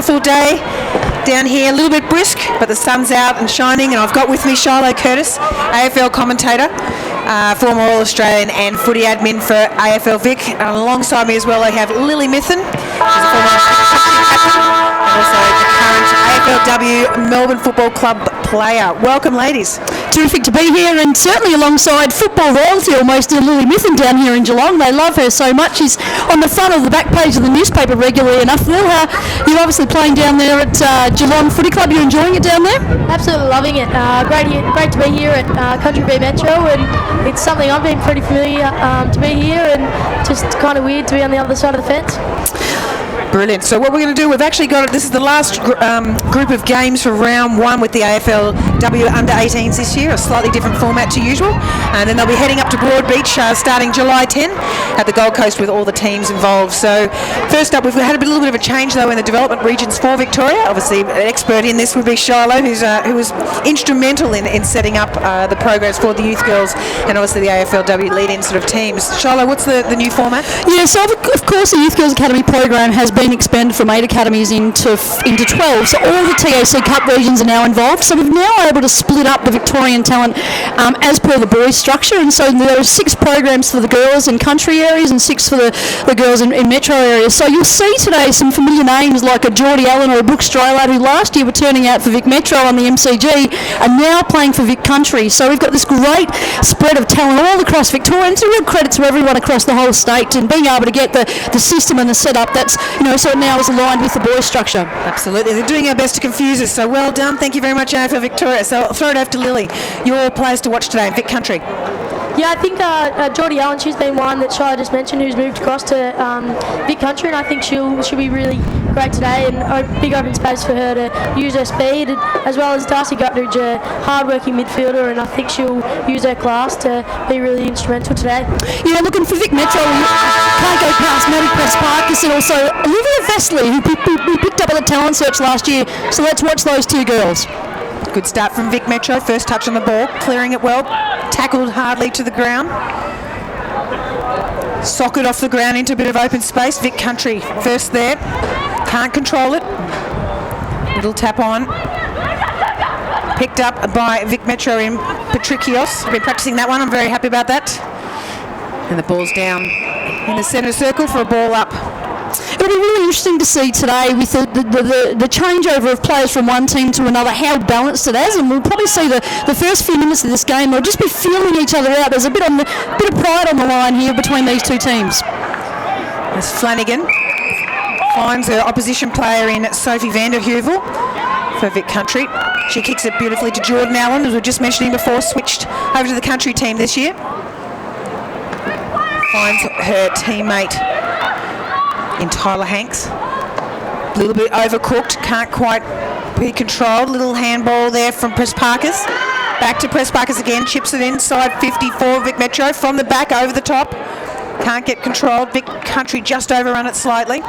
beautiful day down here, a little bit brisk, but the sun's out and shining, and I've got with me Shiloh Curtis, AFL commentator, former All-Australian and footy admin for AFL Vic. And alongside me as well, I have Lily Mithen, she's a former captain, and also the current AFLW Melbourne Football Club player. Welcome, ladies. Terrific to be here, and certainly alongside football royalty almost, Lily Mithen down here in Geelong. They love her so much. She's on the front of the back page of the newspaper regularly enough. Lil, you're obviously playing down there at Geelong Footy Club. You're enjoying it down there? Absolutely loving it. Great to be here at Country B Metro, and it's something I've been pretty familiar to be here, and just kind of weird to be on the other side of the fence. Brilliant. So what we're going to do, we've actually got, this is the last group of games for round one with the AFLW under-18s this year, a slightly different format to usual, and then they'll be heading up to Broadbeach starting July 10 at the Gold Coast with all the teams involved. So first up, we've had a little bit of a change though in the development regions for Victoria. Obviously an expert in this would be Shiloh, who was instrumental in setting up the programs for the youth girls and obviously the AFLW lead-in sort of teams. Shiloh, what's the new format? Yeah, so of course the Youth Girls Academy program has been expanded from 8 academies into 12, so all the TAC Cup regions are now involved. So we've now able to split up the Victorian talent as per the boys structure, and so there are 6 programs for the girls in country areas and 6 for the girls in metro areas. So you'll see today some familiar names like a Geordie Allen or a Brooke Straylatt, who last year were turning out for Vic Metro on the MCG, are now playing for Vic Country. So we've got this great spread of talent all across Victoria, and it's a real credit to everyone across the whole state and being able to get the system and the setup that's, so it now is aligned with the boys structure. Absolutely, they're doing our best to confuse us, so well done. Thank you very much, AFL Victoria. So I'll throw it over to Lily. Your players to watch today in Vic Country. Yeah, I think Geordie Allen, she's been one that Shai just mentioned, who's moved across to Vic Country, and I think she'll be really great today, and a big open space for her to use her speed, as well as Darcy Guttridge, a hard-working midfielder, and I think she'll use her class to be really instrumental today. Yeah, looking for Vic Metro, can't go past Medicare, Parkus, and also Olivia Vesely, who picked up at the talent search last year, so let's watch those 2 girls. Good start from Vic Metro, first touch on the ball, clearing it well, tackled hardly to the ground, socket off the ground into a bit of open space. Vic Country first there, can't control it, little tap on, picked up by Vic Metro in Patricios. I've been practicing that one, I'm very happy about that. And the ball's down in the centre circle for a ball up. It'll be really interesting to see today with the changeover of players from one team to another, how balanced it is, and we'll probably see the first few minutes of this game, they'll just be feeling each other out. There's a bit of pride on the line here between these 2 teams. As Flanagan finds her opposition player in Sophie Vanderheuvel for Vic Country. She kicks it beautifully to Jordan Allen, as we were just mentioning before, switched over to the country team this year. Finds her teammate in Tyler Hanks. A little bit overcooked, can't quite be controlled. Little handball there from Parkas. Back to Parkas again, chips it inside 54, Vic Metro from the back over the top. Can't get controlled. Vic Country just overrun it slightly.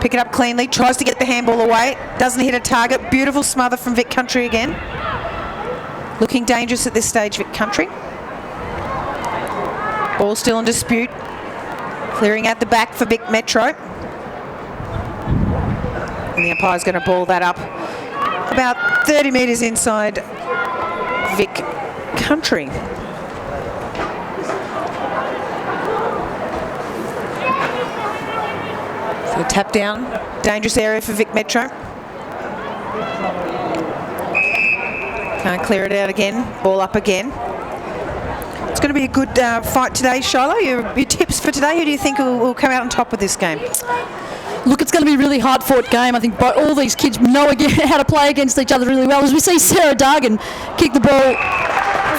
Pick it up cleanly, tries to get the handball away, doesn't hit a target. Beautiful smother from Vic Country again. Looking dangerous at this stage, Vic Country. Ball still in dispute. Clearing out the back for Vic Metro. And the umpire's going to ball that up about 30 metres inside Vic Country. So tap down, dangerous area for Vic Metro. Can't clear it out again, ball up again. It's going to be a good fight today, Shiloh. Your tips for today, who do you think will come out on top with this game? Look, it's going to be a really hard-fought game. I think all these kids know how to play against each other really well. As we see Sarah Dargan kick the ball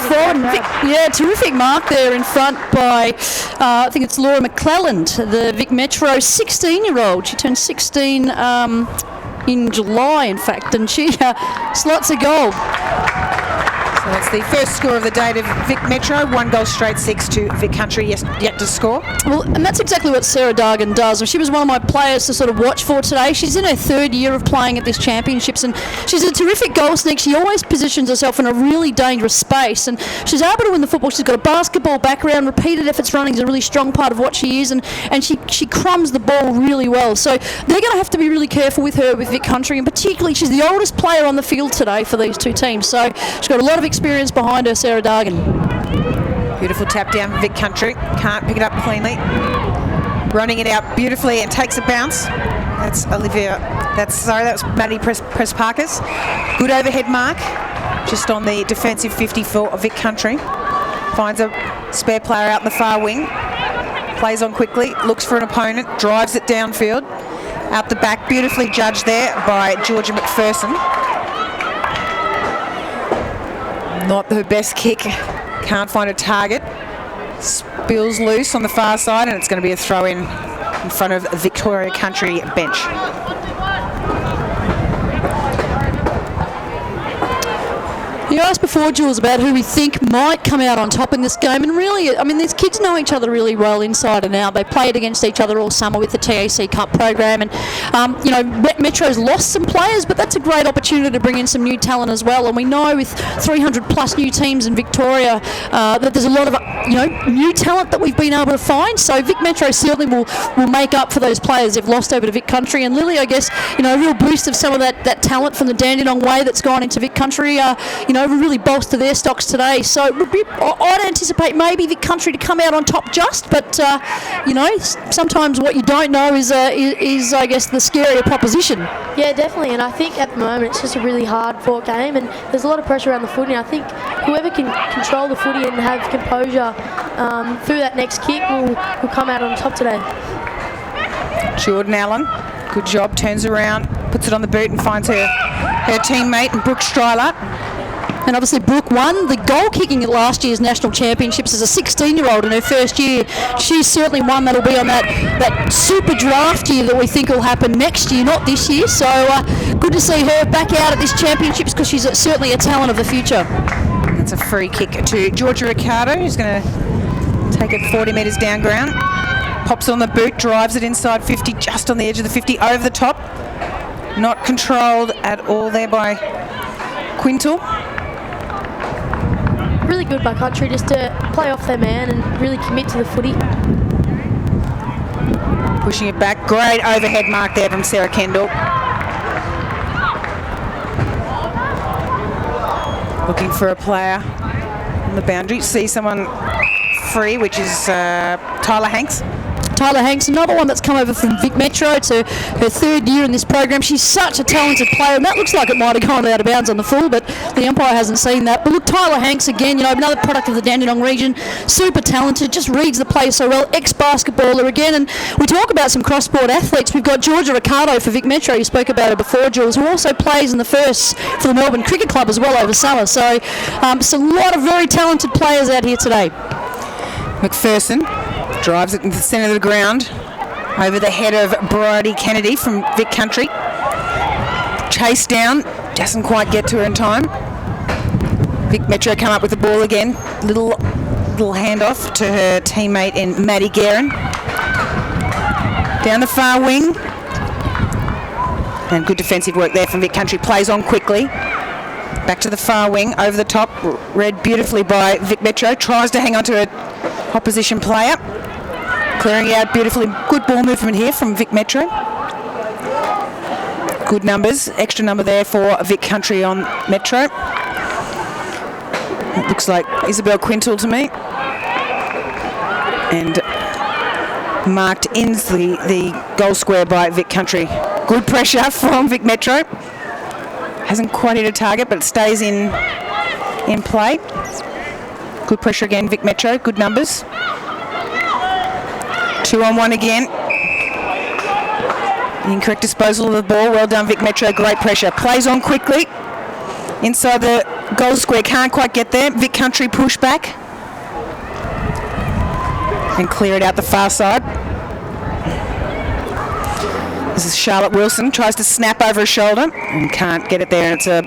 forward. Yeah, terrific mark there in front by, I think it's Laura McClelland, the Vic Metro 16-year-old. She turned 16 in July, in fact, and she slots a goal. So So that's the first score of the day to Vic Metro. 1 goal straight, 6 to Vic Country yet to score. Well, and that's exactly what Sarah Dargan does. She was one of my players to sort of watch for today. She's in her 3rd year of playing at this championships, and she's a terrific goal sneak. She always positions herself in a really dangerous space, and she's able to win the football. She's got a basketball background. Repeated efforts running is a really strong part of what she is, and she crumbs the ball really well. So they're going to have to be really careful with her with Vic Country, and particularly she's the oldest player on the field today for these two teams. So she's got a lot of experience behind her, Sarah Dargan. Beautiful tap down for Vic Country. Can't pick it up cleanly. Running it out beautifully and takes a bounce. That's Olivia. That was Maddie Press Parkus. Good overhead mark. Just on the defensive 50 for Vic Country. Finds a spare player out in the far wing. Plays on quickly. Looks for an opponent. Drives it downfield. Out the back. Beautifully judged there by Georgia McPherson. Not her best kick. Can't find a target. Spills loose on the far side, and it's going to be a throw in front of the Victoria Country bench. You asked before, Jules, about who we think might come out on top in this game, and really, I mean, these kids know each other really well inside and out. They played against each other all summer with the TAC Cup program, and Metro's lost some players, but that's a great opportunity to bring in some new talent as well. And we know with 300 plus new teams in Victoria that there's a lot of new talent that we've been able to find. So Vic Metro certainly will make up for those players they've lost over to Vic Country. And Lily, I guess, a real boost of some of that talent from the Dandenong way that's gone into Vic Country. Really bolster their stocks today. So I'd anticipate maybe Vic Country to come out on top just, but sometimes what you don't know is I guess the scarier proposition. Yeah, definitely, and I think at the moment it's just a really hard fought game, and there's a lot of pressure around the footy. I think whoever can control the footy and have composure through that next kick will come out on top today. Jordan Allen, good job, turns around, puts it on the boot and finds her teammate, and Brooke Stryler. And obviously Brooke won the goal kicking at last year's national championships as a 16-year-old in her first year. She's certainly one that'll be on that super draft year that we think will happen next year, not this year. So good to see her back out at this championships because she's certainly a talent of the future. That's a free kick to Georgia Ricardo, who's going to take it 40 metres down ground. Pops on the boot, drives it inside 50, just on the edge of the 50, over the top. Not controlled at all there by Quintal. Really good by Country just to play off their man and really commit to the footy. Pushing it back. Great overhead mark there from Sarah Kendall. Looking for a player on the boundary. See someone free, which is Tyler Hanks. Tyler Hanks, another one that's come over from Vic Metro. It's her 3rd year in this program. She's such a talented player, and that looks like it might have gone out of bounds on the full, but the umpire hasn't seen that. But look, Tyler Hanks again, another product of the Dandenong region, super talented, just reads the play so well, ex-basketballer again. And we talk about some cross-sport athletes. We've got Georgia Ricardo for Vic Metro, you spoke about her before, Jules, who also plays in the first for the Melbourne Cricket Club as well over summer. So it's a lot of very talented players out here today. McPherson drives it into the centre of the ground over the head of Bridie Kennedy from Vic Country. Chase down, doesn't quite get to her in time. Vic Metro come up with the ball again. Little handoff to her teammate in Maddie Guerin. Down the far wing. And good defensive work there from Vic Country. Plays on quickly. Back to the far wing, over the top. Read beautifully by Vic Metro. Tries to hang on to her opposition player. Clearing out beautifully. Good ball movement here from Vic Metro. Good numbers. Extra number there for Vic Country on Metro. It looks like Isabel Quintal to me. And marked in the goal square by Vic Country. Good pressure from Vic Metro. Hasn't quite hit a target, but it stays in play. Good pressure again, Vic Metro. Good numbers. 2-on-1 again. Incorrect disposal of the ball. Well done, Vic Metro. Great pressure. Plays on quickly. Inside the goal square. Can't quite get there. Vic Country push back. And clear it out the far side. This is Charlotte Wilson. Tries to snap over her shoulder and can't get it there. And it's a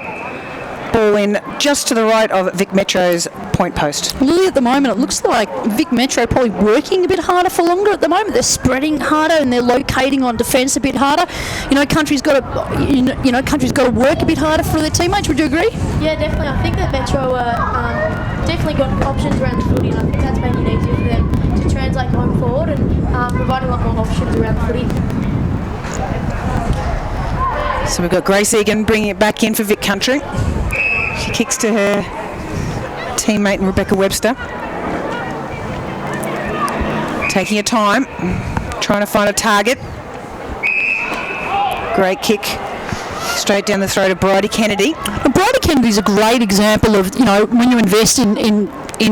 Ball in just to the right of Vic Metro's point post. Lily, at the moment, it looks like Vic Metro probably working a bit harder for longer at the moment. They're spreading harder and they're locating on defence a bit harder. Country's got to, country's got to work a bit harder for their teammates. Would you agree? Yeah, definitely. I think that Metro definitely got options around the footy, and I think that's making it easier for them to translate going forward and provide a lot more options around the footy. So we've got Grace Egan bringing it back in for Vic Country. She kicks to her teammate Rebecca Webster. Taking her time, trying to find a target. Great kick straight down the throat of Bridie Kennedy. Bridie Kennedy's a great example of, when you invest in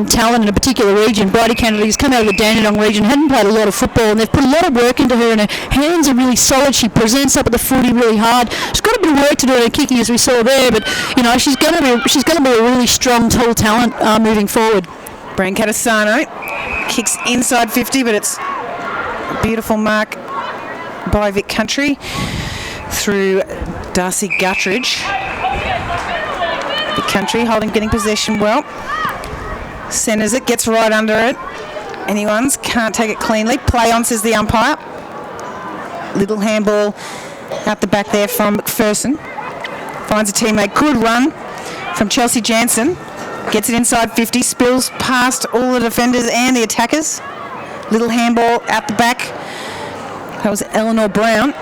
talent in a particular region. Bridie Kennedy's come out of the Dandenong region, hadn't played a lot of football, and they've put a lot of work into her, and her hands are really solid. She presents up at the footy really hard. She's got a bit of work to do in her kicking, as we saw there, but she's going to be a really strong, tall talent moving forward. Brian Catasano kicks inside 50, but it's a beautiful mark by Vic Country through Darcy Guttridge. Vic Country getting possession well. Centres it, gets right under it. Anyone's, can't take it cleanly. Play on, says the umpire. Little handball out the back there from McPherson. Finds a teammate. Good run from Chelsea Jansen. Gets it inside 50, spills past all the defenders and the attackers. Little handball out the back. That was Eleanor Brown.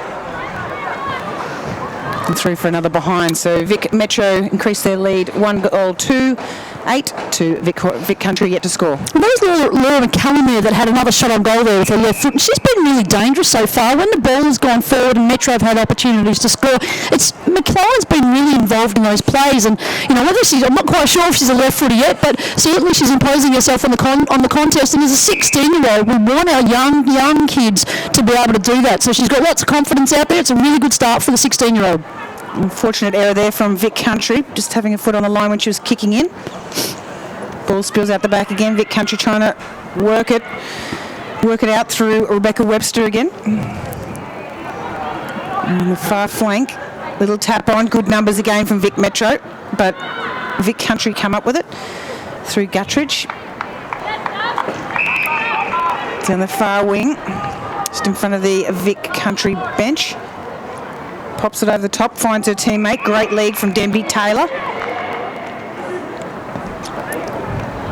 And through for another behind. So Vic Metro increased their lead 1-2-8 to Vic Country yet to score. That was Laura McCallum there that had another shot on goal there with her left foot. She's been really dangerous so far. When the ball has gone forward and Metro have had opportunities to score, McClellan's been really involved in those plays. And I'm not quite sure if she's a left footer yet, but certainly she's imposing herself on the contest. And as a 16-year-old, we want our young kids to be able to do that. So she's got lots of confidence out there. It's a really good start for the 16-year-old. Unfortunate error there from Vic Country, just having a foot on the line when she was kicking in. Ball spills out the back again. Vic Country trying to work it out through Rebecca Webster again. On the far flank, little tap on, good numbers again from Vic Metro, but Vic Country come up with it through Guttridge. Down the far wing, just in front of the Vic Country bench. Pops it over the top, finds her teammate. Great lead from Denby Taylor.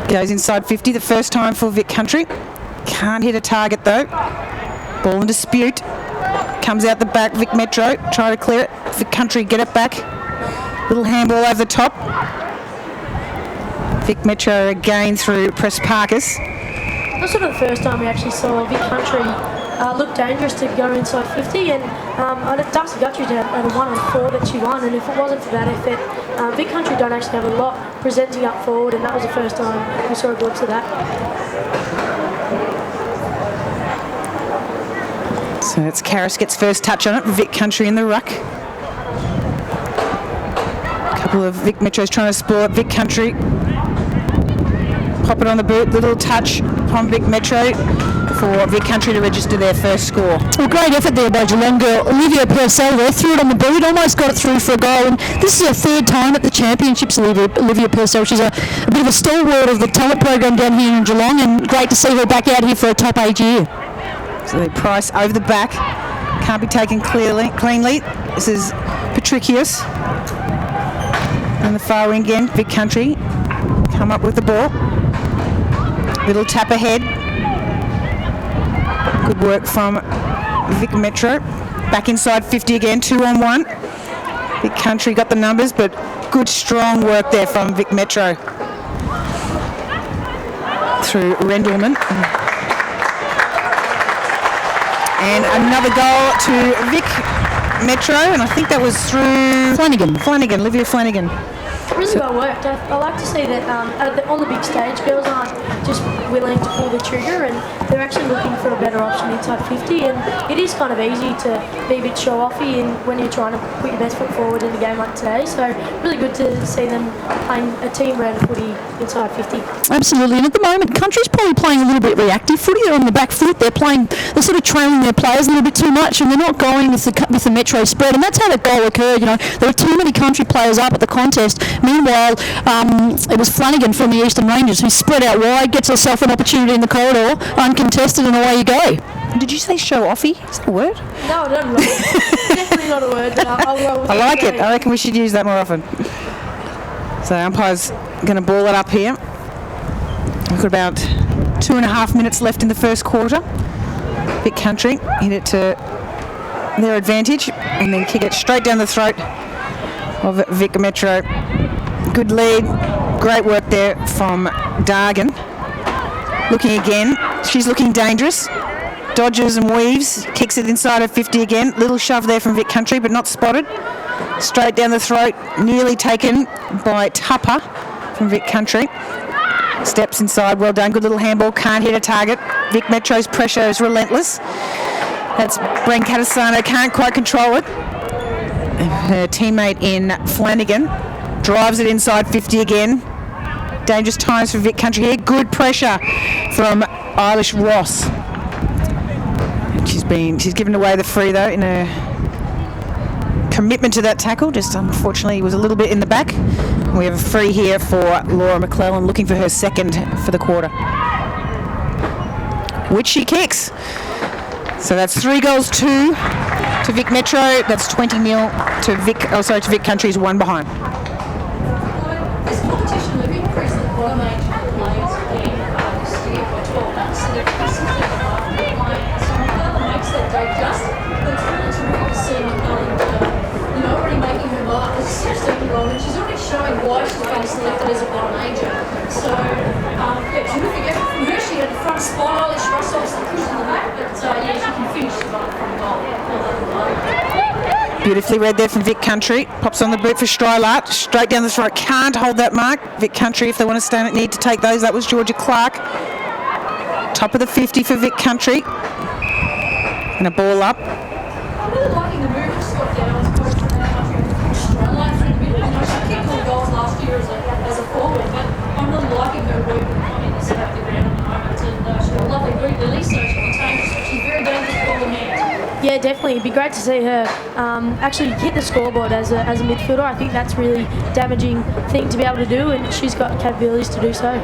Goes inside 50, the first time for Vic Country. Can't hit a target though. Ball in dispute. Comes out the back, Vic Metro. Try to clear it. Vic Country get it back. Little handball over the top. Vic Metro again through Press Parkus. That's sort of the first time we actually saw Vic Country look dangerous to go inside 50, and Darcy Guttridge had a 1-on-4 that she won, and if it wasn't for that effort, Vic Country don't actually have a lot presenting up forward, and that was the first time we saw a glimpse of that. So it's Karras gets first touch on it, Vic Country in the ruck. A couple of Vic Metros trying to spoil it, Vic Country. Pop it on the boot, little touch from Vic Metro for Vic Country to register their first score. Well, great effort there by Geelong girl Olivia Purcell there, threw it on the boot, almost got it through for a goal, and this is her third time at the championships, Olivia Purcell. She's a bit of a stalwart of the talent program down here in Geelong, and great to see her back out here for a top age year. So the price over the back, can't be taken cleanly. This is Patricius. On the far wing again, Vic Country come up with the ball. Little tap ahead. Good work from Vic Metro. Back inside 50 again, 2-on-1. Vic Country got the numbers, but good strong work there from Vic Metro. Through Rendleman. And another goal to Vic Metro, and I think that was through Flanagan, Olivia Flanagan. Really well worked. I like to see that on the big stage, girls aren't just willing to pull the trigger, and they're actually looking for a better option inside 50. And it is kind of easy to be a bit show-offy when you're trying to put your best foot forward in a game like today. So really good to see them playing a team round of footy inside 50. Absolutely, and at the moment, Country's probably playing a little bit reactive footy. They're on the back foot. They're sort of trailing their players a little bit too much, and they're not going with the metro spread. And that's how the goal occurred. There were too many country players up at the contest. Meanwhile, it was Flanagan from the Eastern Rangers who spread out wide, gets herself an opportunity in the corridor, uncontested, and away you go. Did you say show offy? Is that a word? No, not at all. Definitely not a word, but I'll roll with I like it. I reckon we should use that more often. So umpire's going to ball it up here. We've got about 2.5 minutes left in the first quarter. Vic Country hit it to their advantage and then kick it straight down the throat of Vic Metro. Good lead. Great work there from Dargan. Looking again. She's looking dangerous. Dodges and weaves. Kicks it inside of 50 again. Little shove there from Vic Country, but not spotted. Straight down the throat. Nearly taken by Tupper from Vic Country. Steps inside. Well done. Good little handball. Can't hit a target. Vic Metro's pressure is relentless. That's Bren Catasano. Can't quite control it. Her teammate in Flanagan drives it inside 50 again. Dangerous times for Vic Country here. Good pressure from Eilish Ross. She's given away the free though in a commitment to that tackle. Just unfortunately was a little bit in the back. We have a free here for Laura McClellan, looking for her second for the quarter, which she kicks. So that's 3 goals, 2 to Vic Metro. That's 20-0 to Vic Country's 1 behind. This competition, we've increased the bottom age of players again this year by 12 months, so they're increasing their playing. So McClellan makes that day just, but it's really terrific to see McClellan, already making her mark as a 16-year-old, and she's already showing why she's been selected as a bottom ager. So, terrific effort from her. She had the front spot, Eilish Ross obviously pushed in the back, but she can finish the ball from goal. Beautifully read there from Vic Country. Pops on the boot for Strylart. Straight down the throat. Can't hold that mark. Vic Country, if they want to stand it, need to take those. That was Georgia Clark. Top of the 50 for Vic Country. And a ball up. I'm really liking the move of Scott Downs, coach from Vic Country, Strylart through the middle. She kicked all goals last year as a forward, but I'm really liking her work in this half the ground at the moment. And she's got a lovely boot, Lily, so she's very dangerous ball in hand. Yeah, definitely. It'd be great to see her actually hit the scoreboard as a midfielder. I think that's really damaging thing to be able to do, and she's got capabilities to do so.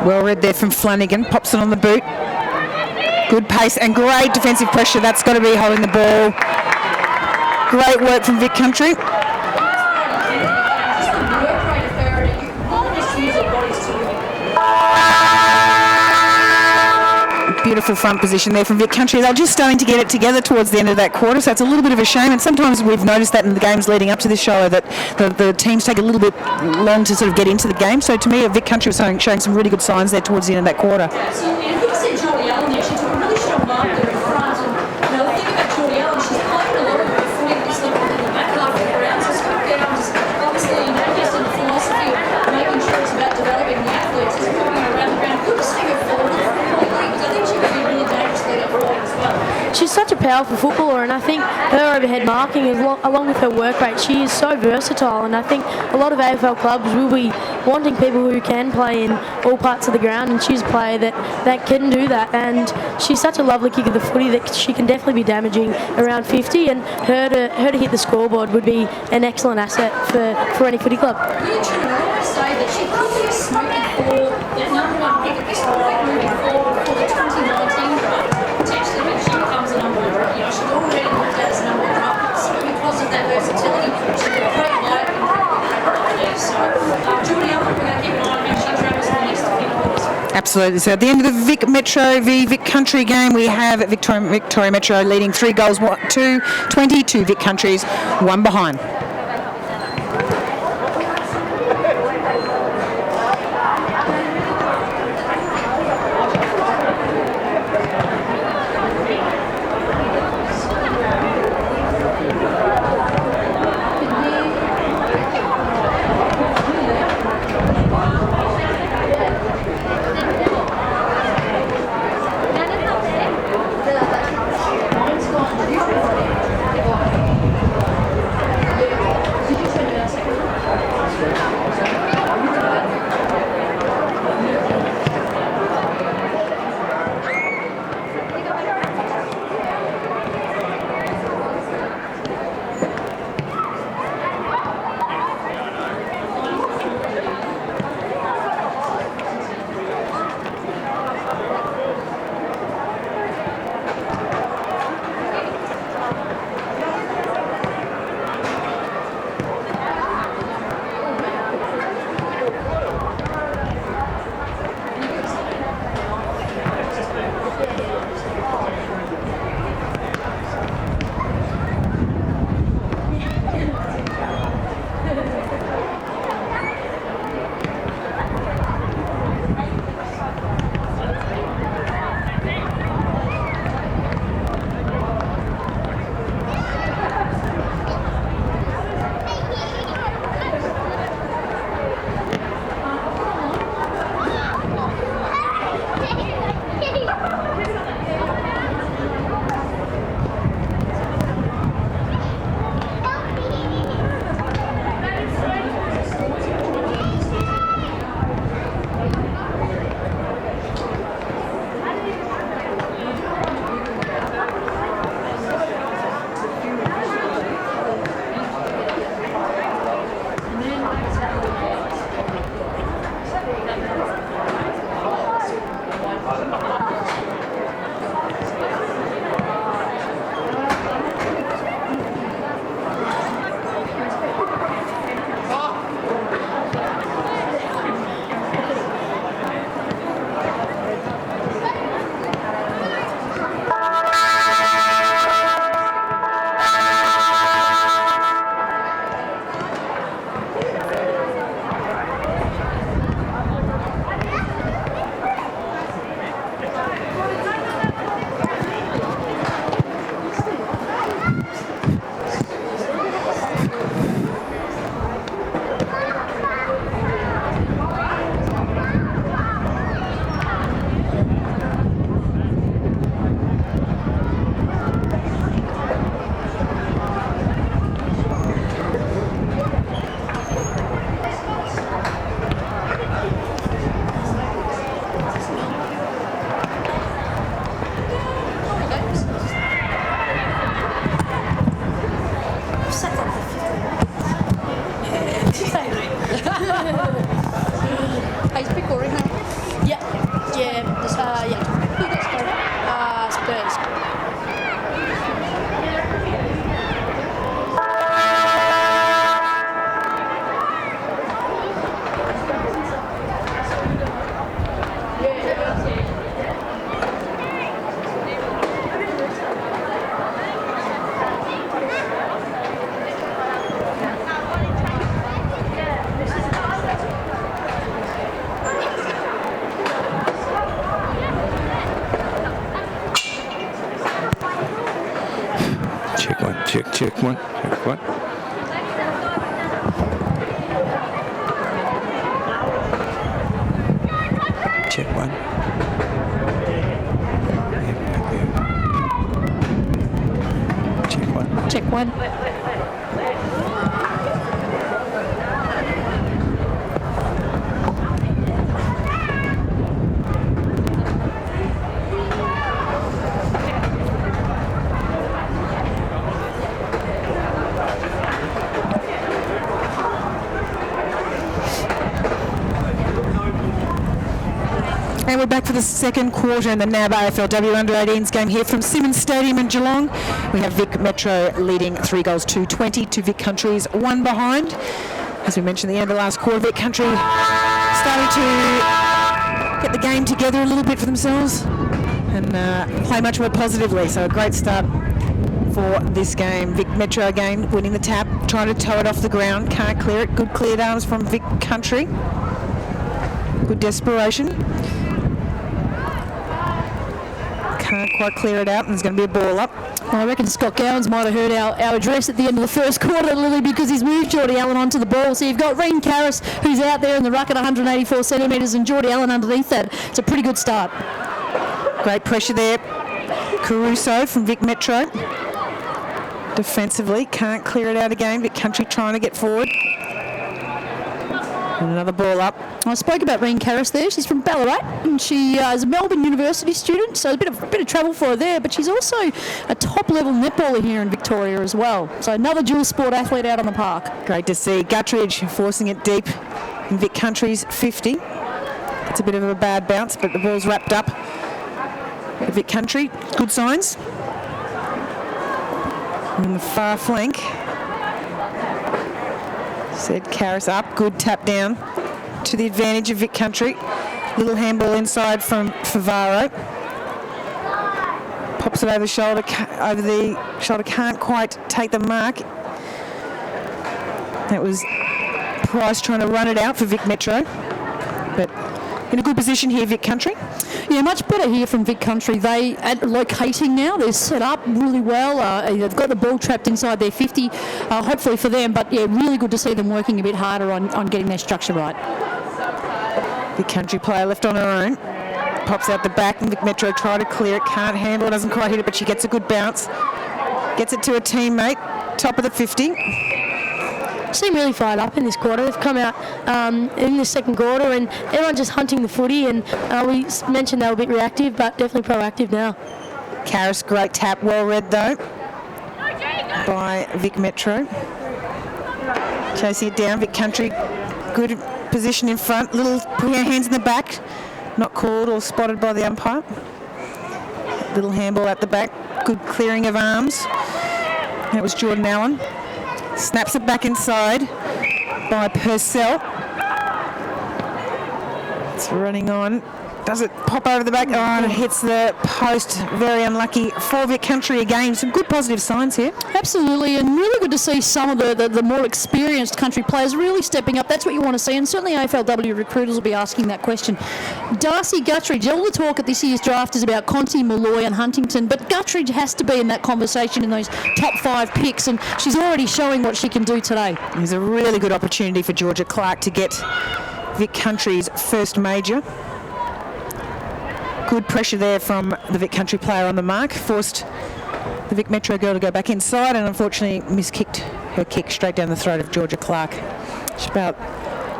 Well read there from Flanagan. Pops it on the boot. Good pace and great defensive pressure. That's got to be holding the ball. Great work from Vic Country. Just the work rate of her, and you can just use her bodies to win. Beautiful front position there from Vic Country. They're just starting to get it together towards the end of that quarter, so it's a little bit of a shame. And sometimes we've noticed that in the games leading up to this show that the teams take a little bit long to sort of get into the game. So to me, Vic Country was showing some really good signs there towards the end of that quarter. Absolutely. And I think I said Geordie Allen there. She took a really strong mark there in front. And the thing about Geordie Allen, she's playing a lot of her footy this level in the back half of the ground. So Scott Downs, obviously, just in the philosophy of making sure it's about developing the athletes, is moving around the ground. Good to see her forward completely, because I think she could be really dangerous leader forward as well. She's such a powerful footballer, and I think her overhead marking, along with her work rate, she is so versatile. And I think a lot of AFL clubs will be wanting people who can play in all parts of the ground, and she's a player that can do that. And she's such a lovely kick of the footy that she can definitely be damaging around 50. And her to hit the scoreboard would be an excellent asset for any footy club. Really true, and I always say that she could be smoking for that number 1 pick at this point moving forward for the 2019 draft. Potentially when she becomes a number 1 draft. She's already looked at as a number 1 draft. So because of that versatility, she's got a great light and great so Geordie Allen, we're going to keep an eye on how she travels in the next few minutes. Absolutely. So at the end of the Vic Metro v Vic Country game, we have Victoria Metro leading 3 goals, 2, 20 to Vic Country's 1 behind. Mine's gone. Check one, check one. Check one. Check one. Check one. And we're back for the second quarter in the NAB AFLW Under-18s game here from Simmons Stadium in Geelong. We have Vic Metro leading 3 goals to 20 to Vic Country's 1 behind. As we mentioned at the end of the last quarter, Vic Country starting to get the game together a little bit for themselves and play much more positively. So a great start for this game. Vic Metro again winning the tap, trying to tow it off the ground, can't clear it. Good cleared arms from Vic Country. Good desperation. Can't quite clear it out, and there's going to be a ball up. Well, I reckon Scott Gowans might have heard our address at the end of the first quarter, Lily, because he's moved Geordie Allen onto the ball. So you've got Reen Karras, who's out there in the ruck at 184 centimetres, and Geordie Allen underneath that. It's a pretty good start. Great pressure there. Caruso from Vic Metro. Defensively, can't clear it out again. Vic Country trying to get forward. And another ball up. I spoke about Reen Karras there. She's from Ballarat, and she is a Melbourne University student, so a bit of travel for her there. But she's also a top-level netballer here in Victoria as well. So another dual sport athlete out on the park. Great to see. Guttridge forcing it deep in Vic Country's 50. It's a bit of a bad bounce, but the ball's wrapped up. At Vic Country, good signs. On the far flank. Said Karras up, good tap down to the advantage of Vic Country. Little handball inside from Favaro. Pops it over the shoulder, can't quite take the mark. That was Price trying to run it out for Vic Metro. But in a good position here, Vic Country. Yeah, much better here from Vic Country. They are locating now. They're set up really well. They've got the ball trapped inside their 50, hopefully for them. But, yeah, really good to see them working a bit harder on getting their structure right. Vic Country player left on her own. Pops out the back, and Vic Metro try to clear it. Can't handle it, doesn't quite hit it, but she gets a good bounce. Gets it to a teammate. Top of the 50. Seem really fired up in this quarter. They've come out in the second quarter and everyone's just hunting the footy, and we mentioned they were a bit reactive but definitely proactive now. Karras, great tap, well read though by Vic Metro. Chasing it down, Vic Country, good position in front, little putting her hands in the back, not called or spotted by the umpire. Little handball at the back, good clearing of arms. That was Jordan Allen. Snaps it back inside by Purcell. It's running on. Does it pop over the back? Oh, and it hits the post. Very unlucky for Vic Country again. Some good positive signs here. Absolutely, and really good to see some of the more experienced country players really stepping up. That's what you want to see, and certainly AFLW recruiters will be asking that question. Darcy Guttridge, all the talk at this year's draft is about Conti, Malloy and Huntington, but Guttridge has to be in that conversation in those top 5 picks, and she's already showing what she can do today. There's a really good opportunity for Georgia Clark to get Vic Country's first major. Good pressure there from the Vic Country player on the mark. Forced the Vic Metro girl to go back inside and unfortunately miskicked her kick straight down the throat of Georgia Clark. She's about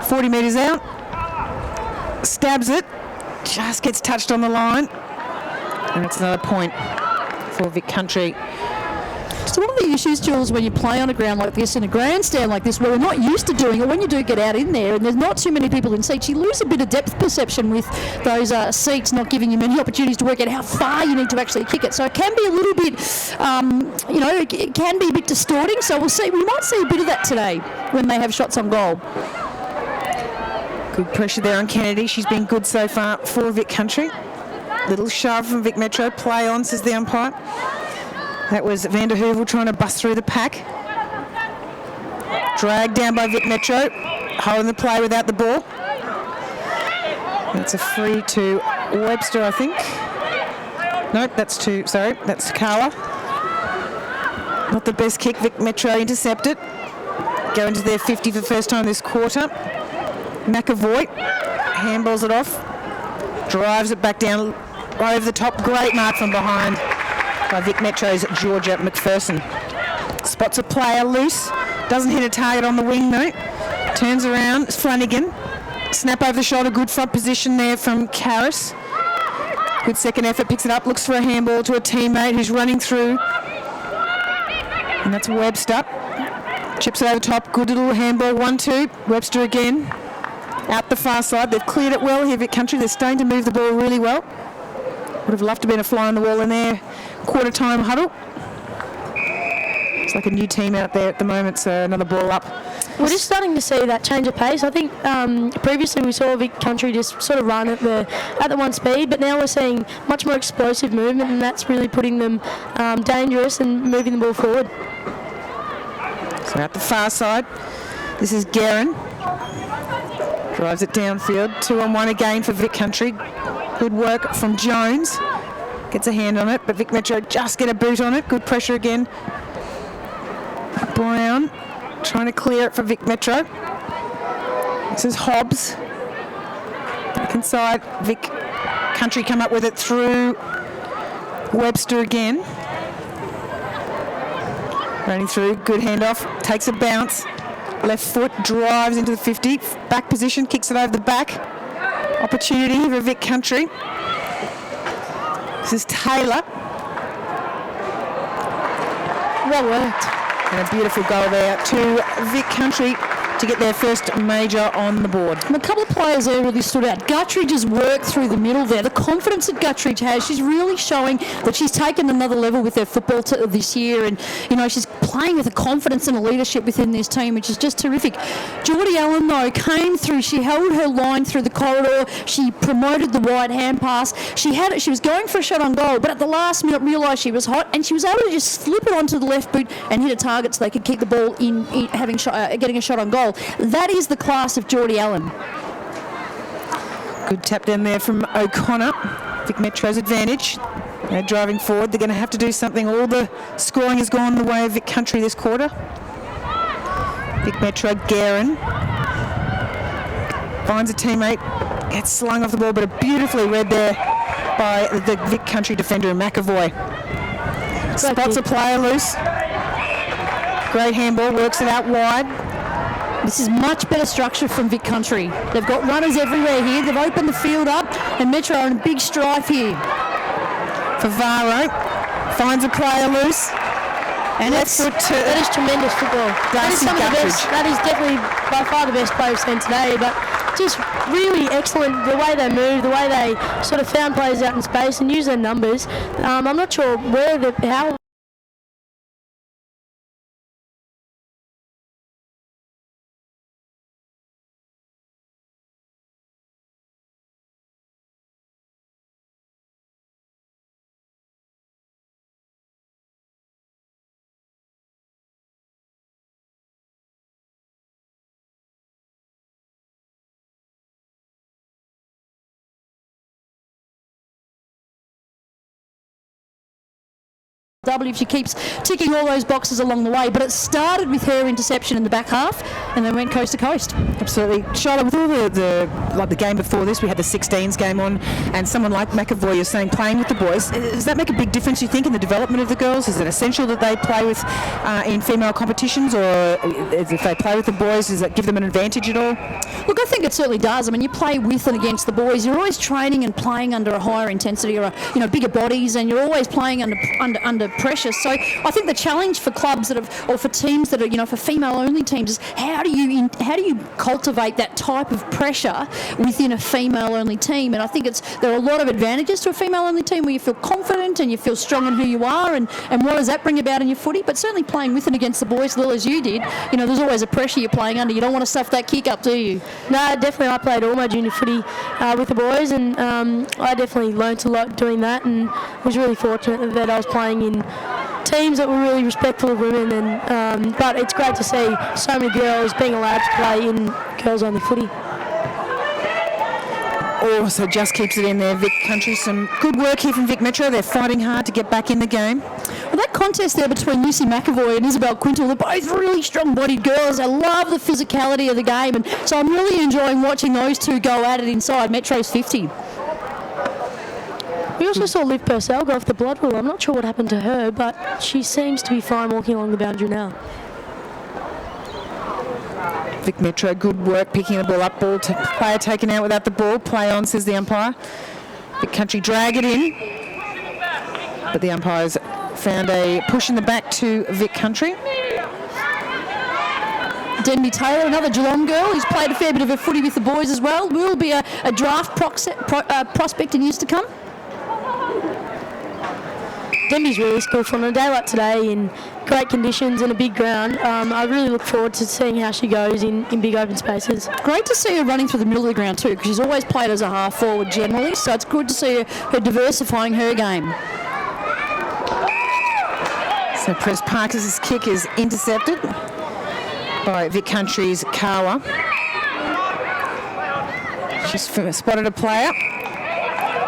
40 metres out. Stabs it. Just gets touched on the line. And it's another point for Vic Country. So one of the issues, Jules, when you play on a ground like this, in a grandstand like this, where we're not used to doing it, when you do get out in there and there's not too many people in seats, you lose a bit of depth perception with those seats not giving you many opportunities to work out how far you need to actually kick it. So it can be a little bit, it can be a bit distorting. So we'll see. We might see a bit of that today when they have shots on goal. Good pressure there on Kennedy. She's been good so far for Vic Country. Little shove from Vic Metro. Play on, says the umpire. That was Van der Heuvel trying to bust through the pack. Dragged down by Vic Metro. Holding the play without the ball. That's a free to Webster, I think. Nope, that's to Carla. Not the best kick. Vic Metro intercepted. Going to their 50 for the first time this quarter. McAvoy handballs it off. Drives it back down right over the top. Great mark from behind by Vic Metro's Georgia McPherson. Spots a player loose. Doesn't hit a target on the wing though. Turns around. It's Flanagan. Snap over the shoulder. Good front position there from Karras. Good second effort. Picks it up. Looks for a handball to a teammate who's running through. And that's Webster. Chips it over the top. Good little handball. 1-2. Webster again. Out the far side. They've cleared it well here, Vic Country. They're starting to move the ball really well. Would have loved to have been a fly on the wall in their quarter time huddle. It's like a new team out there at the moment, so another ball up. We're just starting to see that change of pace. I think previously we saw Vic Country just sort of run at the one speed, but now we're seeing much more explosive movement, and that's really putting them dangerous and moving the ball forward. So out the far side, this is Guerin. Drives it downfield. 2-on-1 again for Vic Country. Good work from Jones. Gets a hand on it, but Vic Metro just get a boot on it. Good pressure again. Brown trying to clear it for Vic Metro. This is Hobbs. Back inside. Vic Country come up with it through Webster again. Running through. Good handoff. Takes a bounce. Left foot drives into the 50. Back position. Kicks it over the back. Opportunity for Vic Country. This is Taylor. Well worked. And a beautiful goal there to Vic Country to get their first major on the board. And a couple of players there really stood out. Guttridge's work through the middle there. The confidence that Guttridge has, she's really showing that she's taken another level with her football this year, and you know she's playing with a confidence and a leadership within this team, which is just terrific. Geordie Allen though came through. She held her line through the corridor. She promoted the wide hand pass. She was going for a shot on goal, but at the last minute realised she was hot, and she was able to just slip it onto the left boot and hit a target so they could keep the ball in getting a shot on goal. That is the class of Geordie Allen. Good tap down there from O'Connor. Vic Metro's advantage. They're driving forward. They're going to have to do something. All the scoring has gone the way of Vic Country this quarter. Vic Metro, Guerin. Finds a teammate. Gets slung off the ball, but beautifully read there by the Vic Country defender, McAvoy. Spots a player loose. Great handball. Works it out wide. This is much better structure from Vic Country. They've got runners everywhere here. They've opened the field up, and Metro are in a big strife here. Favaro finds a player loose. And that is tremendous football. That is some of the best. That is definitely by far the best play we've seen today. But just really excellent the way they move, the way they sort of found players out in space and use their numbers. I'm not sure how. If she keeps ticking all those boxes along the way, but it started with her interception in the back half and then went coast to coast. Absolutely. Charlotte, with all the game before this, we had the 16s game on, and someone like McAvoy, you're saying playing with the boys, does that make a big difference, you think, in the development of the girls? Is it essential that they play with in female competitions, or if they play with the boys, does that give them an advantage at all? Look, I think it certainly does. I mean, you play with and against the boys. You're always training and playing under a higher intensity or bigger bodies, and you're always playing under pressure. So I think the challenge for clubs or for teams that are for female-only teams is how do you cultivate that type of pressure within a female-only team? And I think there are a lot of advantages to a female-only team where you feel confident and you feel strong in who you are, and what does that bring about in your footy? But certainly playing with and against the boys, Lil, as you did, there's always a pressure you're playing under. You don't want to stuff that kick up, do you? No, definitely. I played all my junior footy with the boys, and I definitely learnt a lot doing that, and was really fortunate that I was playing in teams that were really respectful of women, and but it's great to see so many girls being allowed to play in girls-only footy. also just keeps it in there. Vic Country, some good work here from Vic Metro. They're fighting hard to get back in the game. Well, that contest there between Lucy McAvoy and Isabel Quintal, they're both really strong-bodied girls. I love the physicality of the game, and so I'm really enjoying watching those two go at it inside Metro's 50. We also saw Liv Purcell go off the blood rule. I'm not sure what happened to her, but she seems to be fine walking along the boundary now. Vic Metro, good work picking the ball up. Player taken out without the ball. Play on, says the umpire. Vic Country drag it in, but the umpires found a push in the back to Vic Country. Denby Taylor, another Geelong girl, who's played a fair bit of her footy with the boys as well, will be a draft prospect in years to come. Denby's really skillful on a day like today in great conditions and a big ground. I really look forward to seeing how she goes in big open spaces. Great to see her running through the middle of the ground too, because she's always played as a half forward generally, so it's good to see her diversifying her game. So Press Parkus' kick is intercepted by Vic Country's Kawa. She's spotted a player.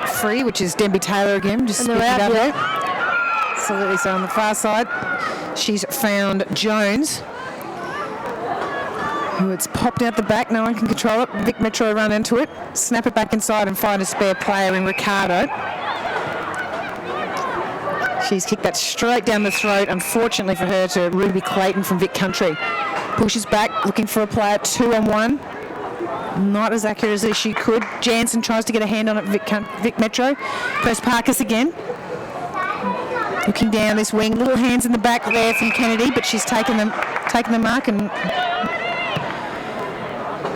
Free, which is Denby Taylor again, just And they're spitting out, it up yeah. there. Absolutely. So on the far side, she's found Jones, who it's popped out the back. No one can control it. Vic Metro run into it, snap it back inside and find a spare player in Ricardo. She's kicked that straight down the throat, unfortunately for her, to Ruby Clayton from Vic Country. Pushes back, looking for a player 2-on-1. Not as accurate as she could. Jansen tries to get a hand on it, Vic Metro. Press Parkus again. Looking down this wing, little hands in the back there from Kennedy, but she's taken the mark and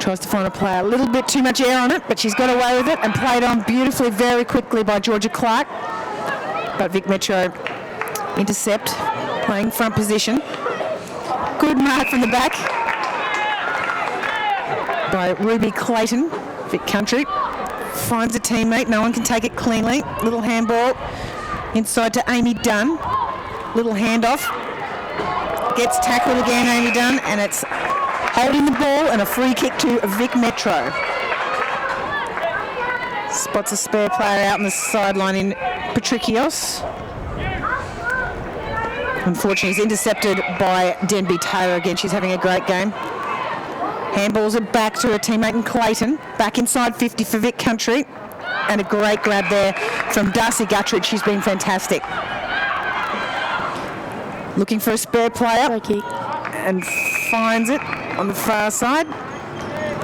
tries to find a player. A little bit too much air on it, but she's got away with it and played on beautifully, very quickly by Georgia Clark. But Vic Metro intercept, playing front position. Good mark from the back by Ruby Clayton. Vic Country finds a teammate. No one can take it cleanly. Little handball inside to Amy Dunn. Little handoff. Gets tackled again, Amy Dunn, and it's holding the ball and a free kick to Vic Metro. Spots a spare player out on the sideline in Patricios. Unfortunately, he's intercepted by Denby Taylor again. She's having a great game. Handballs it back to her teammate in Clayton. Back inside 50 for Vic Country. And a great grab there from Darcy Guttridge. She's been fantastic. Looking for a spare player. Great kick. And finds it on the far side.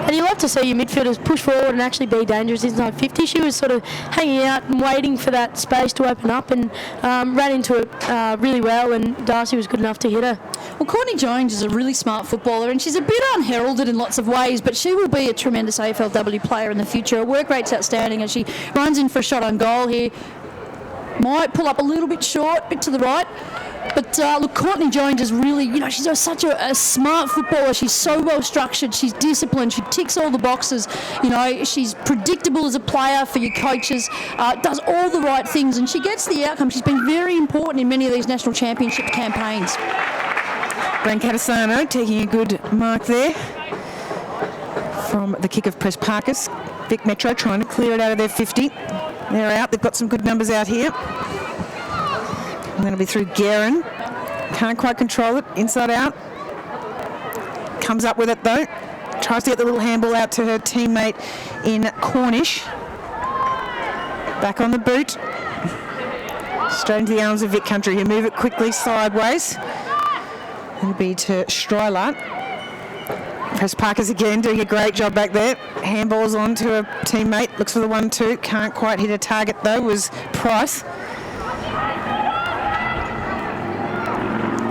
And you love to see your midfielders push forward and actually be dangerous inside 50. She was sort of hanging out and waiting for that space to open up and ran into it really well, and Darcy was good enough to hit her. Well, Courtney Jones is a really smart footballer, and she's a bit unheralded in lots of ways, but she will be a tremendous AFLW player in the future. Her work rate's outstanding, and she runs in for a shot on goal here. Might pull up a little bit short, bit to the right. But look, Courtney Jones is really, she's such a smart footballer. She's so well structured. She's disciplined. She ticks all the boxes. She's predictable as a player for your coaches. Does all the right things, and she gets the outcome. She's been very important in many of these national championship campaigns. Bran Catasano taking a good mark there from the kick of Press Parkus. Vic Metro trying to clear it out of their 50. They're out. They've got some good numbers out here. And that'll be through Guerin. Can't quite control it. Inside out. Comes up with it though. Tries to get the little handball out to her teammate in Cornish. Back on the boot. Straight into the arms of Vic Country, who move it quickly sideways. It'll be to Strylar. Press Parkus again, doing a great job back there. Handballs on to a teammate. Looks for the 1-2. Can't quite hit a target though, was Price.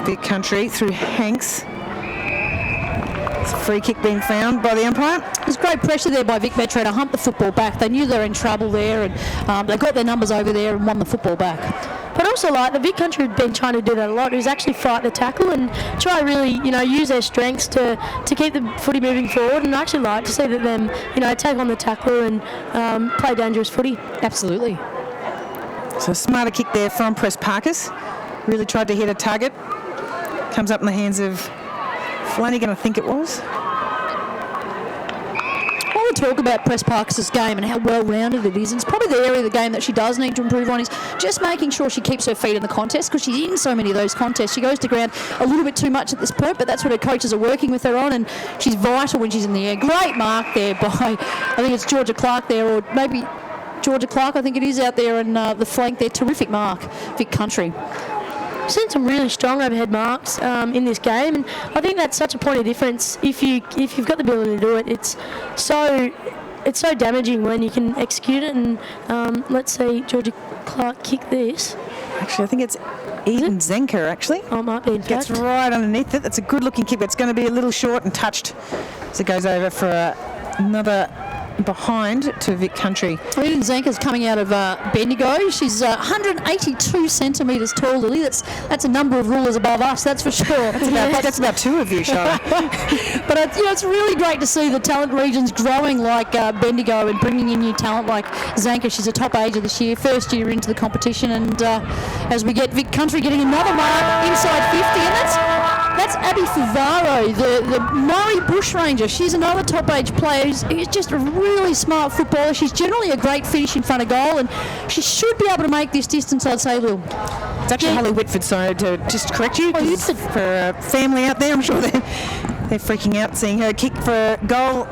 Vic Country through Hanks. It's a free kick being found by the umpire. There's great pressure there by Vic Metro to hump the football back. They knew they were in trouble there, and they got their numbers over there and won the football back. But also, the Vic Country had been trying to do that a lot, is actually fight the tackle and try really, use their strengths to keep the footy moving forward. And I actually like to see that them, take on the tackle and play dangerous footy. Absolutely. So a smarter kick there from Press Parkus. Really tried to hit a target. Comes up in the hands of Flanagan, I think it was. All the talk about Press Parkus' game and how well-rounded it is. And it's probably the area of the game that she does need to improve on is just making sure she keeps her feet in the contest, because she's in so many of those contests. She goes to ground a little bit too much at this point, but that's what her coaches are working with her on, and she's vital when she's in the air. Great mark there by, I think it's Georgia Clark there, or maybe Georgia Clark, I think it is, out there in the flank there. Terrific mark, Vic Country. Seen some really strong overhead marks in this game, and I think that's such a point of difference. If you've got the ability to do it, it's so damaging when you can execute it. And let's see, Georgia Clark kick this. Actually, I think it's Eden Zenker, actually. Oh, it might be, in fact. Gets right underneath it. That's a good-looking kick. It's going to be a little short and touched as it goes over for another behind to Vic Country. Eden Zenker's coming out of Bendigo. She's 182 centimetres tall, Lily. That's a number of rulers above us, that's for sure. That's about two of you, Charlotte. But it's really great to see the talent regions growing like Bendigo and bringing in new talent like Zenker. She's a top ager this year, first year into the competition, and as we get Vic Country getting another mark inside 50, and that's Abby Favaro, the Murray Bushranger. She's another top age player who's just a really smart footballer. She's generally a great finish in front of goal, and she should be able to make this distance, I'd say, Lil. It's actually Holly Whitford, so to just correct you, for a family out there, I'm sure they're freaking out seeing her kick for goal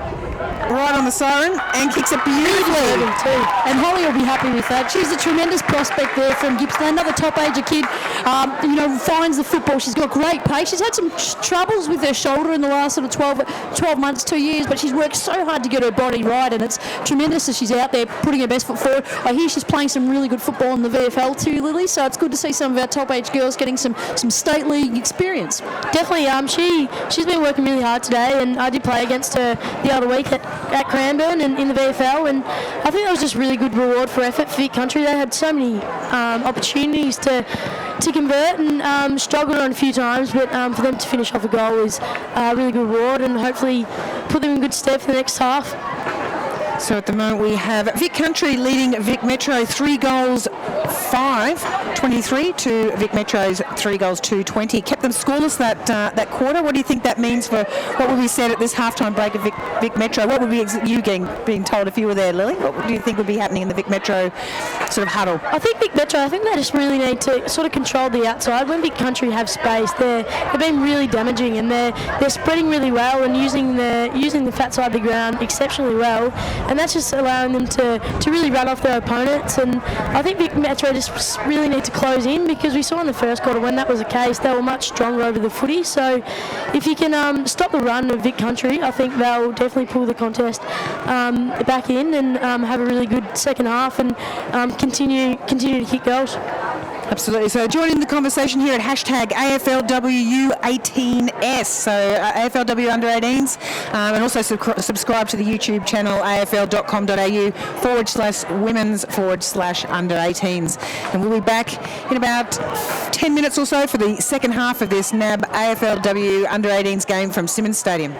right on the siren, and kicks it beautifully too. And Holly will be happy with that. She's a tremendous prospect there from Gippsland, another top ager kid. Finds the football. She's got great pace. She's had some troubles with her shoulder in the last sort of 12 months, 2 years, but she's worked so hard to get her body right, and it's tremendous as she's out there putting her best foot forward. I hear she's playing some really good football in the VFL too, Lily, so it's good to see some of our top age girls getting some state league experience. Definitely. She's been working really hard today, and I did play against her the other week at Cranbourne and in the VFL, and I think that was just really good reward for effort for Vic Country. They had so many opportunities to convert, and struggled on a few times, but for them to finish off a goal is a really good reward, and hopefully put them in good stead for the next half. So at the moment we have Vic Country leading Vic Metro 3 goals 5-23 to Vic Metro's 3 goals 2-20. Kept them scoreless that quarter. What do you think that means for what would be said at this halftime break of Vic Metro? What would be you being told if you were there, Lily? What do you think would be happening in the Vic Metro sort of huddle? I think Vic Metro, they just really need to sort of control the outside. When Vic Country have space, they've been really damaging, and they're spreading really well and using the fat side of the ground exceptionally well, and that's just allowing them to really run off their opponents. And I think Vic Metro just really need to close in, because we saw in the first quarter when that was the case, they were much stronger over the footy. So if you can stop the run of Vic Country, I think they'll definitely pull the contest back in and have a really good second half, and continue to kick goals. Absolutely. So joining the conversation here at hashtag AFLW18S. So AFLW under 18s, and also subscribe to the YouTube channel afl.com.au/women's/under 18s. And we'll be back in about 10 minutes or so for the second half of this NAB AFLW under 18s game from Simmons Stadium.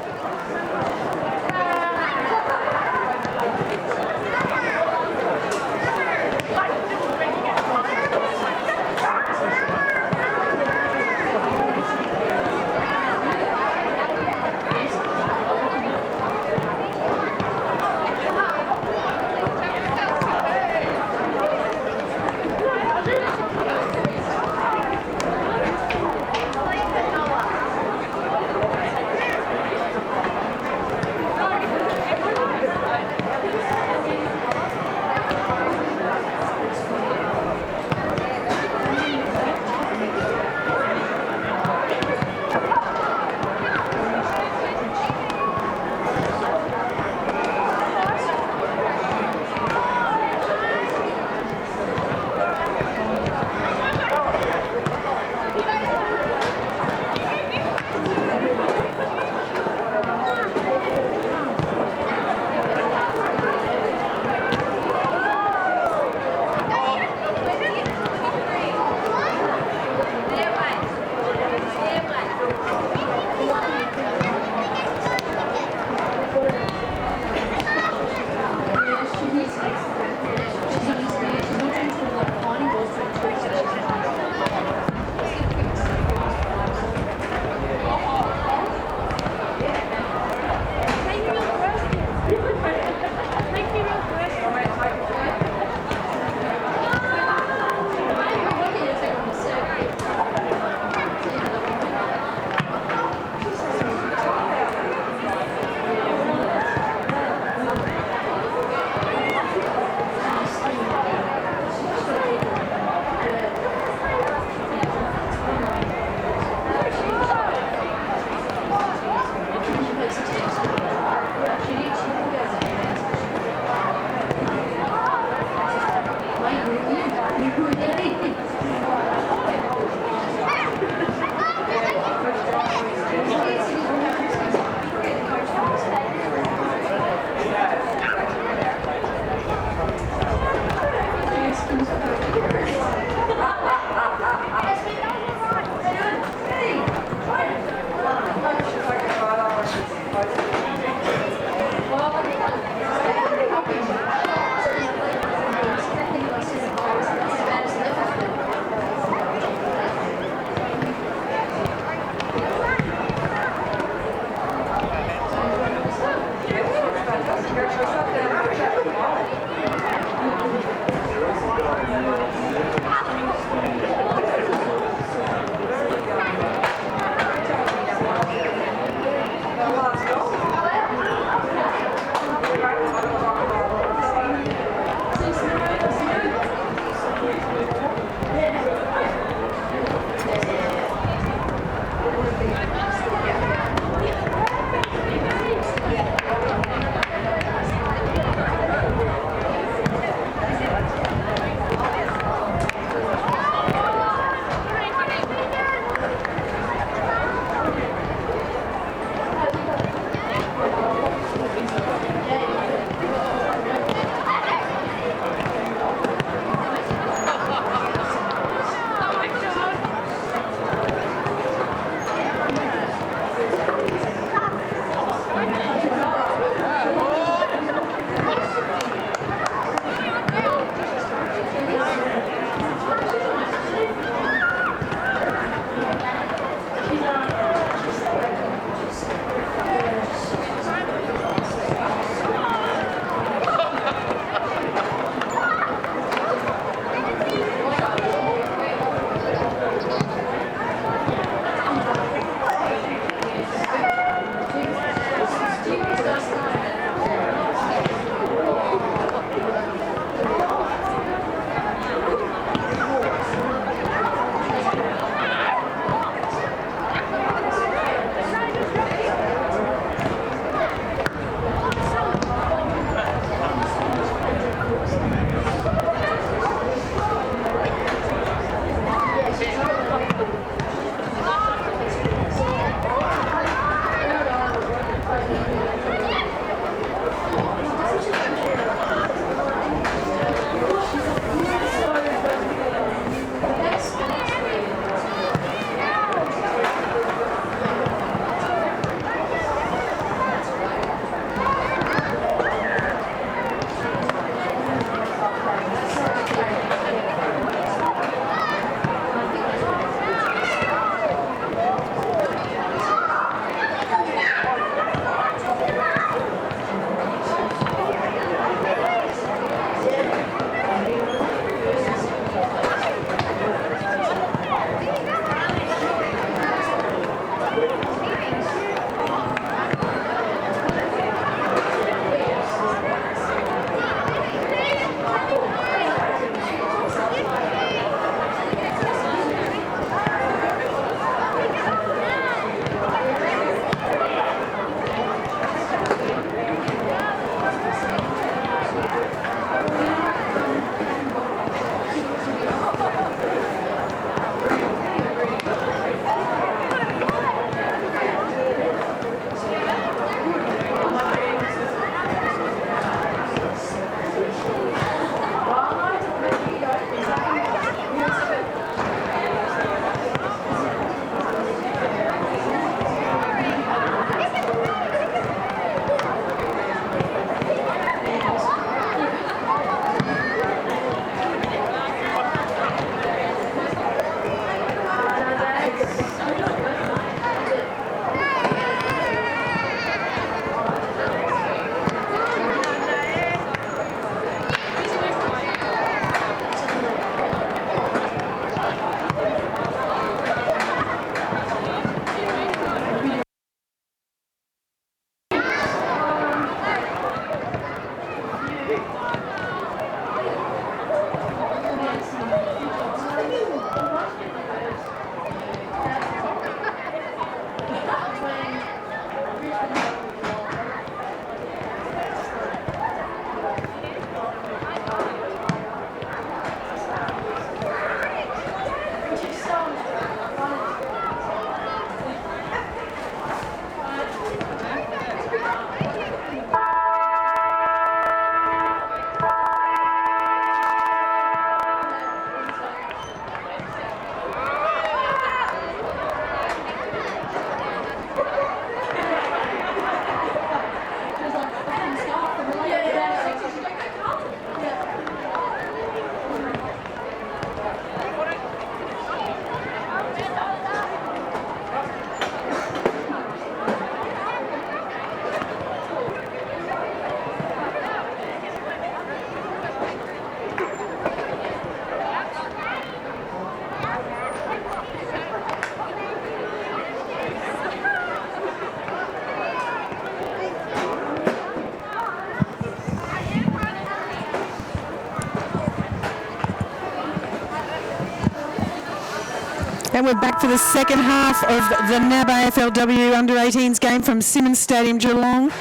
And we're back for the second half of the NAB AFLW Under-18s game from Simmons Stadium, Geelong.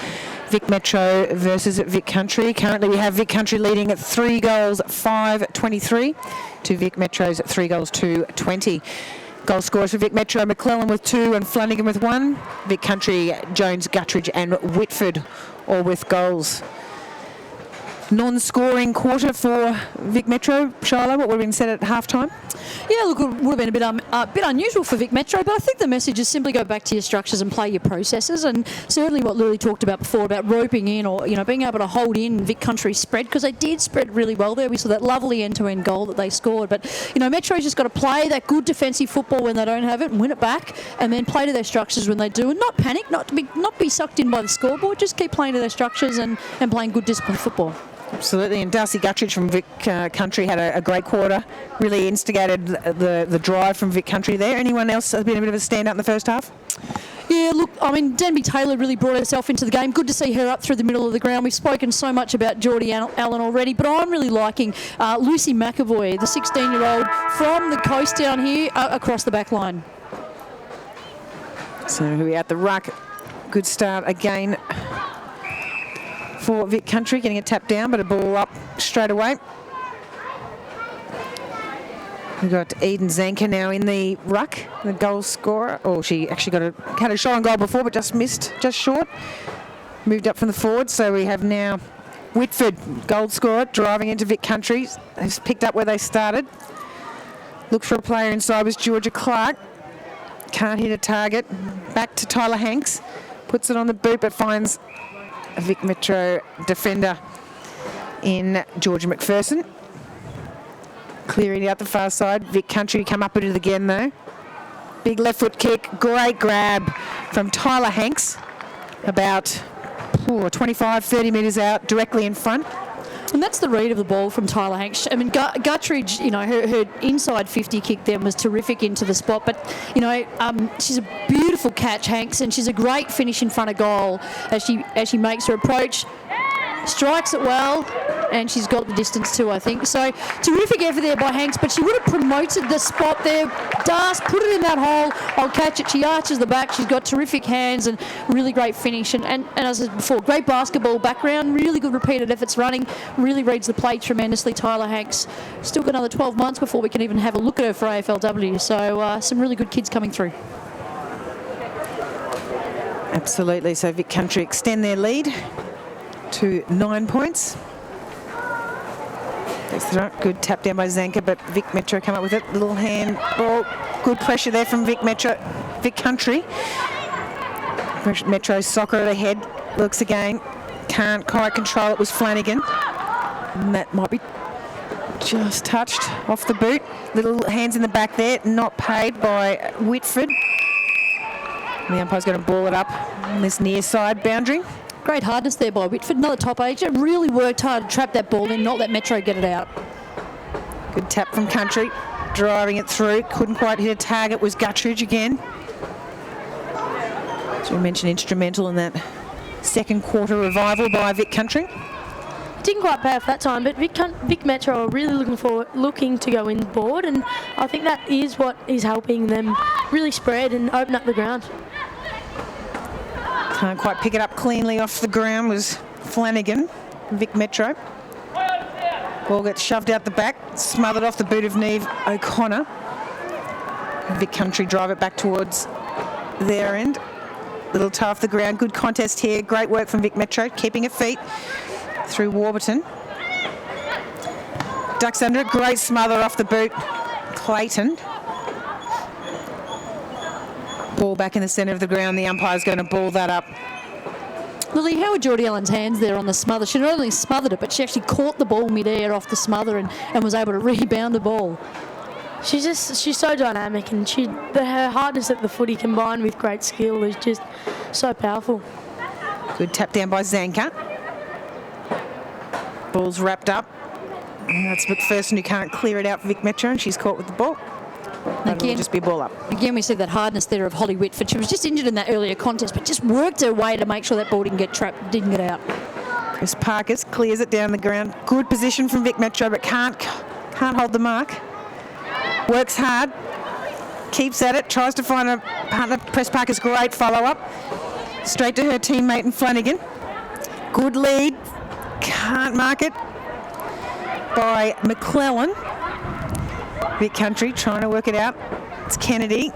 Vic Metro versus Vic Country. Currently we have Vic Country leading at 3 goals, 5-23 to Vic Metro's 3 goals, 2-20. Goal scorers for Vic Metro, McClellan with 2 and Flanagan with 1. Vic Country, Jones, Guttridge and Whitford all with goals. Non-scoring quarter for Vic Metro. Shiloh, what would have been said at half-time? Yeah, look, it would have been a bit unusual for Vic Metro, but I think the message is simply go back to your structures and play your processes, and certainly what Lily talked about before about roping in or, being able to hold in Vic Country's spread, because they did spread really well there. We saw that lovely end-to-end goal that they scored, but, Metro's just got to play that good defensive football when they don't have it and win it back, and then play to their structures when they do, and not panic, not be sucked in by the scoreboard, just keep playing to their structures and playing good disciplined football. Absolutely, and Darcy Guttridge from Vic Country had a great quarter, really instigated the drive from Vic Country there. Anyone else has been a bit of a standout in the first half? Yeah, look, Denby Taylor really brought herself into the game. Good to see her up through the middle of the ground. We've spoken so much about Geordie Allen already, but I'm really liking Lucy McAvoy, the 16-year-old from the coast down here, across the back line. So we're at the ruck. Good start again for Vic Country, getting a tap down, but a ball up straight away. We've got Eden Zanker now in the ruck, the goal scorer. Oh, she actually had a shot on goal before, but just missed, just short. Moved up from the forward, so we have now Whitford, goal scorer, driving into Vic Country. They've picked up where they started. Look for a player inside was Georgia Clark. Can't hit a target. Back to Tyler Hanks. Puts it on the boot, but finds a Vic Metro defender in Georgia McPherson. Clearing out the far side. Vic Country come up with it again though. Big left foot kick. Great grab from Tyler Hanks. About 25-30 metres out, directly in front. And that's the read of the ball from Tyler Hanks. Guttridge, her inside 50 kick then was terrific into the spot. But, she's a beautiful catch, Hanks, and she's a great finish in front of goal as she makes her approach. Strikes it well, and she's got the distance too, I think. So, terrific effort there by Hanks, but she would have promoted the spot there. Das, put it in that hole. I'll catch it. She arches the back. She's got terrific hands and really great finish. And as I said before, great basketball background, really good repeated efforts running, really reads the play tremendously. Tyler Hanks, still got another 12 months before we can even have a look at her for AFLW. So, some really good kids coming through. Absolutely. So, Vic Country extend their lead to 9 points. Good tap down by Zanker, but Vic Metro come up with it. Little hand ball. Good pressure there from Vic Country. Metro soccer at the head. Looks again. Can't quite control it. Was Flanagan. And that might be just touched off the boot. Little hands in the back there. Not paid by Whitford. The umpire's going to ball it up on this near side boundary. Great hardness there by Whitford, another top ager. Really worked hard to trap that ball in, not let Metro get it out. Good tap from Country, driving it through. Couldn't quite hit a target, was Guttridge again. So we mentioned instrumental in that second quarter revival by Vic Country. Didn't quite pay off that time, but Vic Metro are really looking to go inboard, and I think that is what is helping them really spread and open up the ground. Can't quite pick it up cleanly off the ground was Flanagan, Vic Metro. Ball gets shoved out the back, smothered off the boot of Neve O'Connor. Vic Country drive it back towards their end. Little toe off the ground, good contest here. Great work from Vic Metro, keeping her feet through Warburton. Ducks under it, great smother off the boot. Clayton. Ball back in the centre of the ground. The umpire's going to ball that up. Lily, how were Geordie Allen's hands there on the smother? She not only smothered it, but she actually caught the ball mid-air off the smother and was able to rebound the ball. She's so dynamic, and her hardness at the footy combined with great skill is just so powerful. Good tap down by Zanker. Ball's wrapped up. And that's McPherson who can't clear it out for Vic Metro, and she's caught with the ball. That'll just be a ball up. Again, we see that hardness there of Holly Whitford. She was just injured in that earlier contest, but just worked her way to make sure that ball didn't get trapped, didn't get out. Chris Parkus clears it down the ground. Good position from Vic Metro, but can't hold the mark. Works hard. keeps at it, tries to find a partner. Press Parkus, great follow-up. Straight to her teammate in Flanagan. Good lead. Can't mark it by McClellan. Vic Country trying to work it out. It's Kennedy.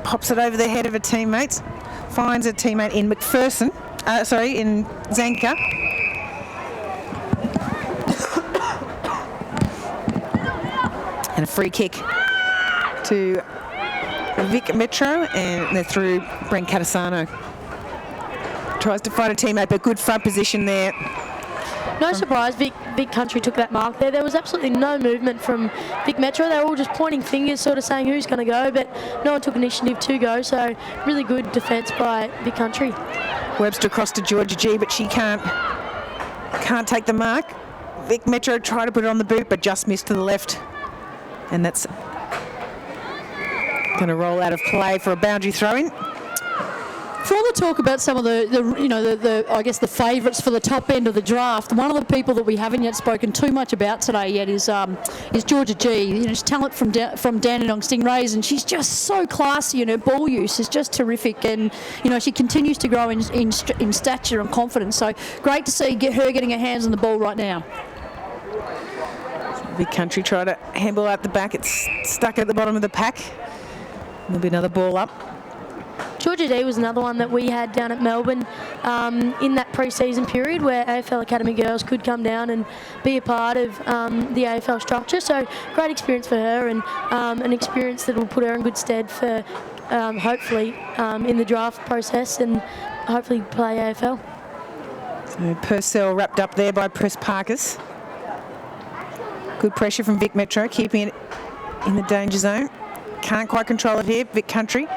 Pops it over the head of her teammates. Finds a teammate in McPherson. In Zanka. And a free kick to Vic Metro, and they're through Brent Catasano. Tries to find a teammate, but good front position there. No surprise, Vic Country took that mark there. There was absolutely no movement from Vic Metro. They were all just pointing fingers, sort of saying who's going to go, but no one took initiative to go, so really good defence by Vic Country. Webster across to Georgia G, but she can't take the mark. Vic Metro tried to put it on the boot, but just missed to the left. And that's going to roll out of play for a boundary throw-in. For all the talk about some of the I guess the favourites for the top end of the draft, one of the people that we haven't yet spoken too much about today yet is Georgia G. You know, she's talent from Dandenong Stingrays, and she's just so classy, and her ball use is just terrific. And you know, she continues to grow in stature and confidence. So great to see her getting her hands on the ball right now. Big Country try to handball out the back. It's stuck at the bottom of the pack. There'll be another ball up. Georgia D was another one that we had down at Melbourne in that pre-season period where AFL Academy girls could come down and be a part of the AFL structure. So great experience for her, and an experience that will put her in good stead for hopefully in the draft process and hopefully play AFL. So Purcell wrapped up there by Press Parkus. Good pressure from Vic Metro, keeping it in the danger zone. Can't quite control it here. Vic Country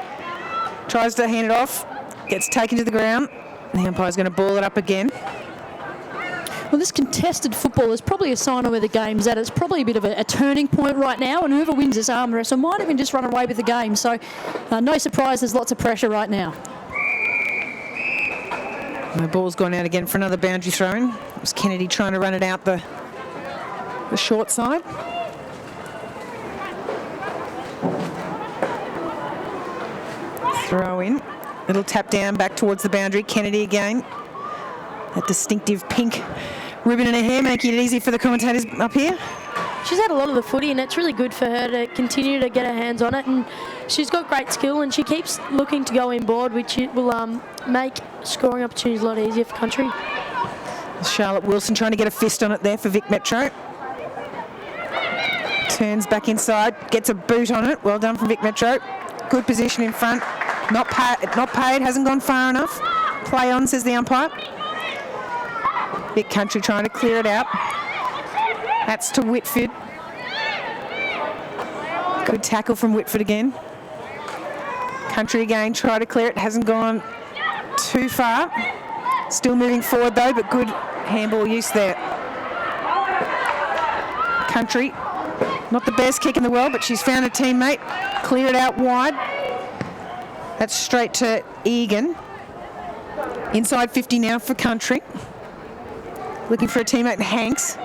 tries to hand it off, gets taken to the ground. The umpire's going to ball it up again. Well, this contested football is probably a sign of where the game's at. It's probably a bit of a turning point right now, and whoever wins this arm wrestle might even just run away with the game. So no surprise, there's lots of pressure right now. The ball's gone out again for another boundary throw-in. It was Kennedy trying to run it out the short side. Throw in. Little tap down back towards the boundary. Kennedy again. That distinctive pink ribbon in her hair, making it easy for the commentators up here. She's had a lot of the footy, and it's really good for her to continue to get her hands on it, and she's got great skill, and she keeps looking to go inboard, which will make scoring opportunities a lot easier for Country. Charlotte Wilson trying to get a fist on it there for Vic Metro. Turns back inside, gets a boot on it. Well done from Vic Metro. Good position in front. Not paid, hasn't gone far enough. Play on, says the umpire. Vic Country trying to clear it out. That's to Whitford. Good tackle from Whitford again. Country again, try to clear it, hasn't gone too far. Still moving forward though, but good handball use there. Country, not the best kick in the world, but she's found a teammate. Clear it out wide. That's straight to Egan. Inside 50 now for Country. Looking for a teammate, Hanks.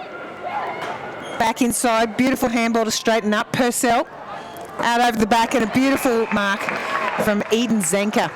Back inside, beautiful handball to straighten up. Purcell out over the back, and a beautiful mark from Eden Zanka.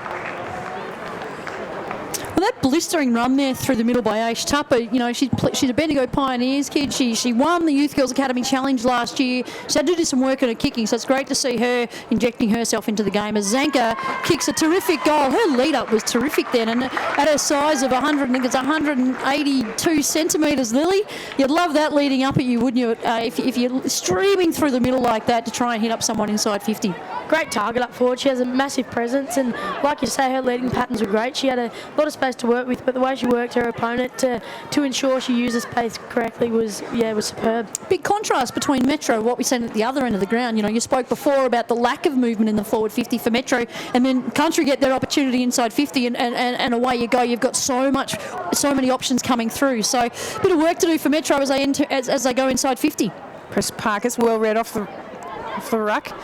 Well, that blistering run there through the middle by Aish Tupper, you know, she's a Bendigo Pioneers kid. She won the Youth Girls Academy Challenge last year. She had to do some work on her kicking, so it's great to see her injecting herself into the game as Zanka kicks a terrific goal. Her lead-up was terrific then, and at her size of 182 centimetres, Lily, you'd love that leading up at you, wouldn't you, if you're streaming through the middle like that to try and hit up someone inside 50. Great target up forward. She has a massive presence, and like you say, her leading patterns were great. She had a lot of space to work with, but the way she worked her opponent to ensure she used the space correctly was superb. Big contrast between Metro, what we seen at the other end of the ground. You know, you spoke before about the lack of movement in the forward 50 for Metro, and then Country get their opportunity inside 50, and away you go. You've got so many options coming through. So a bit of work to do for Metro as they go inside 50. Press Parkus, well read off the ruck.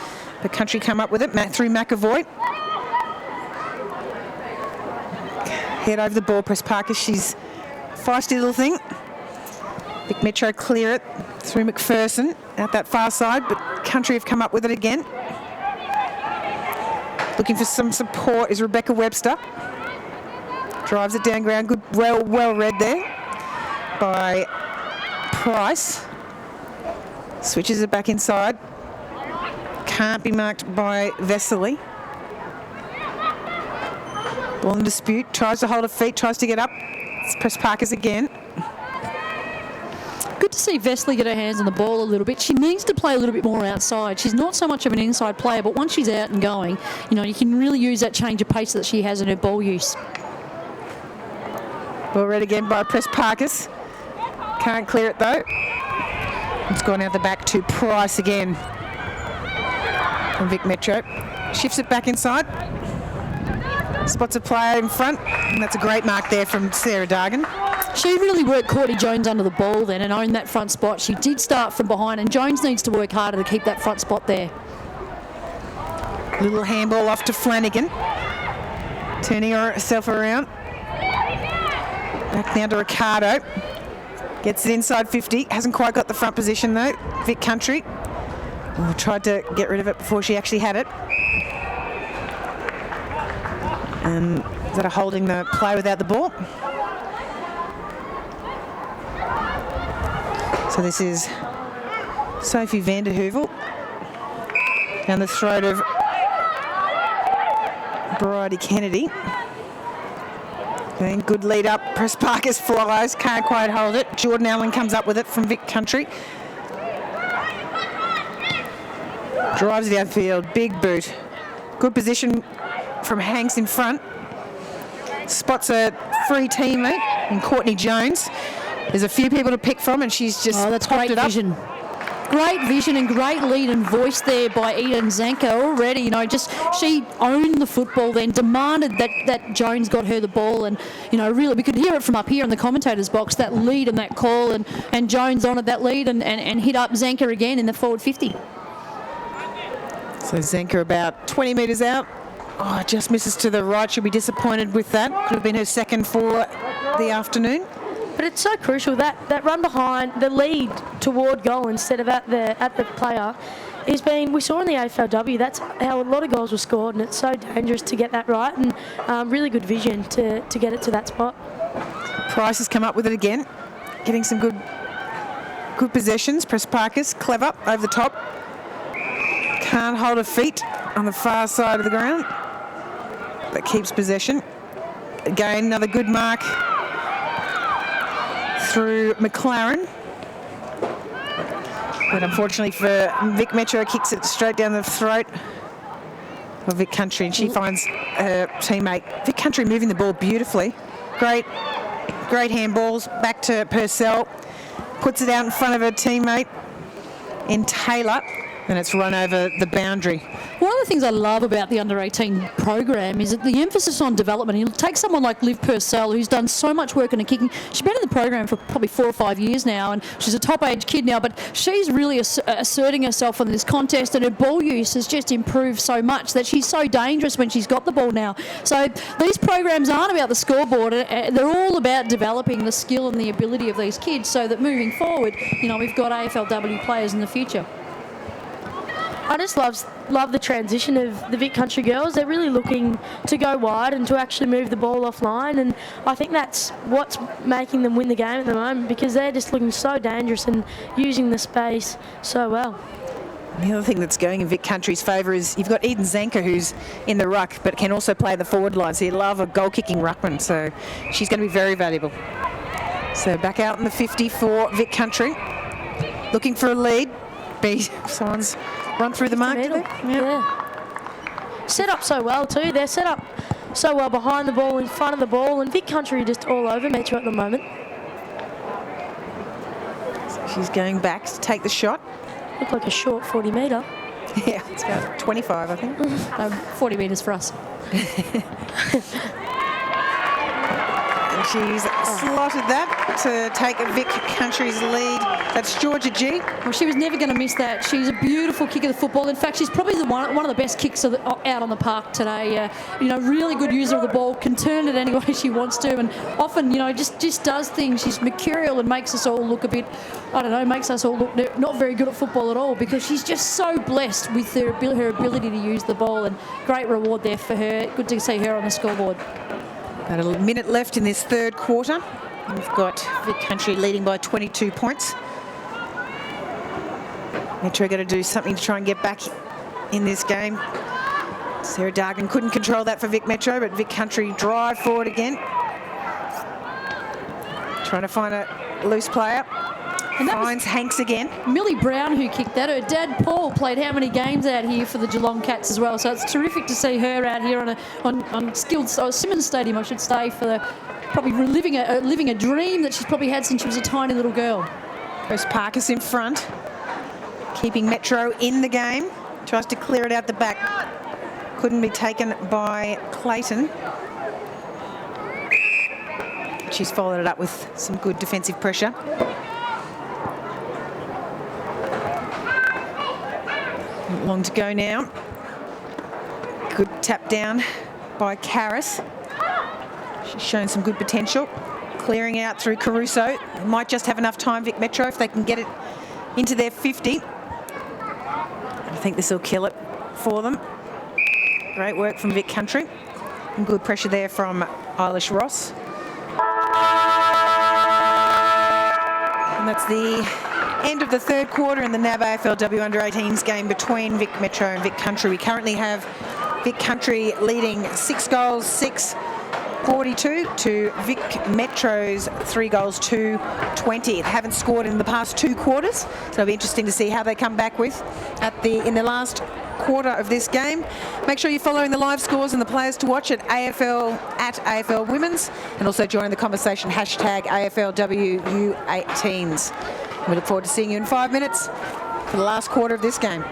The Country come up with it through McAvoy. Head over the ball, Press Parkus. She's a feisty little thing. Vic Metro clear it through McPherson out that far side, but Country have come up with it again. Looking for some support is Rebecca Webster. Drives it down ground. Good, well read there by Price. Switches it back inside. Can't be marked by Vesely. Ball in dispute. Tries to hold her feet. Tries to get up. It's press Parkus again. Good to see Vesely get her hands on the ball a little bit. She needs to play a little bit more outside. She's not so much of an inside player, but once she's out and going, you can really use that change of pace that she has in her ball use. Ball read again by press Parkus. Can't clear it though. It's gone out the back to Price again from Vic Metro. Shifts it back inside. Spots a player in front, and that's a great mark there from Sarah Dargan. She really worked Courtney Jones under the ball then and owned that front spot. She did start from behind, and Jones needs to work harder to keep that front spot there. Little handball off to Flanagan. Turning herself around. Back now to Ricardo. Gets it inside 50. Hasn't quite got the front position though. Vic Country. Oh, tried to get rid of it before she actually had it. Is that a holding the play without the ball? So this is Sophie Vanderhoovel down the throat of Bridie Kennedy. Okay, good lead up. Press Parkus flies, can't quite hold it. Jordan Allen comes up with it from Vic Country. Drives it outfield, big boot. Good position from Hanks in front. Spots a free teammate in Courtney Jones. There's a few people to pick from, and she's just that's popped great it up. vision. Great vision and great lead and voice there by Eden Zanker already. She owned the football, then demanded that Jones got her the ball, and really we could hear it from up here in the commentators box, that lead and that call, and Jones honoured that lead and hit up Zanker again in the forward 50. So Zanker about 20 metres out. Oh, just misses to the right. She'll be disappointed with that. Could have been her second for the afternoon. But it's so crucial that run behind the lead toward goal instead of at the player we saw in the AFLW. That's how a lot of goals were scored, and it's so dangerous to get that right, and really good vision to get it to that spot. Price has come up with it again, getting some good possessions. Press Parkus, clever over the top. Can't hold her feet on the far side of the ground, but keeps possession. Again, another good mark through McLaren, but unfortunately for Vic Metro, kicks it straight down the throat of Vic Country, and she finds her teammate. Vic Country moving the ball beautifully. Great handballs back to Purcell, puts it out in front of her teammate in Taylor, and it's run over the boundary. One of the things I love about the under-18 program is that the emphasis on development. You take someone like Liv Purcell, who's done so much work in a kicking. She's been in the program for probably 4 or 5 years now, and she's a top-age kid now, but she's really asserting herself in this contest, and her ball use has just improved so much that she's so dangerous when she's got the ball now. So these programs aren't about the scoreboard. They're all about developing the skill and the ability of these kids so that moving forward, we've got AFLW players in the future. I just love the transition of the Vic Country girls. They're really looking to go wide and to actually move the ball offline, and I think that's what's making them win the game at the moment, because they're just looking so dangerous and using the space so well. The other thing that's going in Vic Country's favour is you've got Eden Zanker, who's in the ruck but can also play the forward line, so you love a goal-kicking ruckman, so she's going to be very valuable. So back out in the 50 for Vic Country, looking for a lead. Someone's run through the mark. Yeah. Set up so well too. They're set up so well behind the ball, in front of the ball, and Vic Country just all over Metro at the moment. So she's going back to take the shot. Looked like a short 40 metre. Yeah, it's about 25, I think. 40 metres for us. And She's slotted that to take Vic Country's lead. That's Georgia G. Well, she was never going to miss that. She's a beautiful kick of the football. In fact, she's probably one of the best kicks out on the park today. Really good user of the ball, can turn it any way she wants to, and often, just does things. She's mercurial and makes us all look a bit, makes us all look not very good at football at all, because she's just so blessed with her ability to use the ball, and great reward there for her. Good to see her on the scoreboard. About a minute left in this third quarter. We've got Vic Country leading by 22 points. Metro got to do something to try and get back in this game. Sarah Dargan couldn't control that for Vic Metro, but Vic Country drive forward again. Trying to find a loose player. And finds Hanks again. Millie Brown who kicked that. Her dad Paul played how many games out here for the Geelong Cats as well. So it's terrific to see her out here on skilled Simmons Stadium, I should say, for probably living a dream that she's probably had since she was a tiny little girl. Goes Parkus in front, keeping Metro in the game. Tries to clear it out the back. Couldn't be taken by Clayton. She's followed it up with some good defensive pressure. Not long to go now. Good tap down by Karras. She's shown some good potential. Clearing out through Caruso. They might just have enough time, Vic Metro, if they can get it into their 50. I think this will kill it for them. Great work from Vic Country. And good pressure there from Eilish Ross. And that's the end of the third quarter in the NAB AFLW Under-18s game between Vic Metro and Vic Country. We currently have Vic Country leading 6 goals, 6-42 to Vic Metro's 3 goals, 2-20. They haven't scored in the past 2 quarters, so it'll be interesting to see how they come back with in the last quarter of this game. Make sure you're following the live scores and the players to watch at AFL Women's, and also join the conversation hashtag AFLW U18s. We look forward to seeing you in 5 minutes for the last quarter of this game.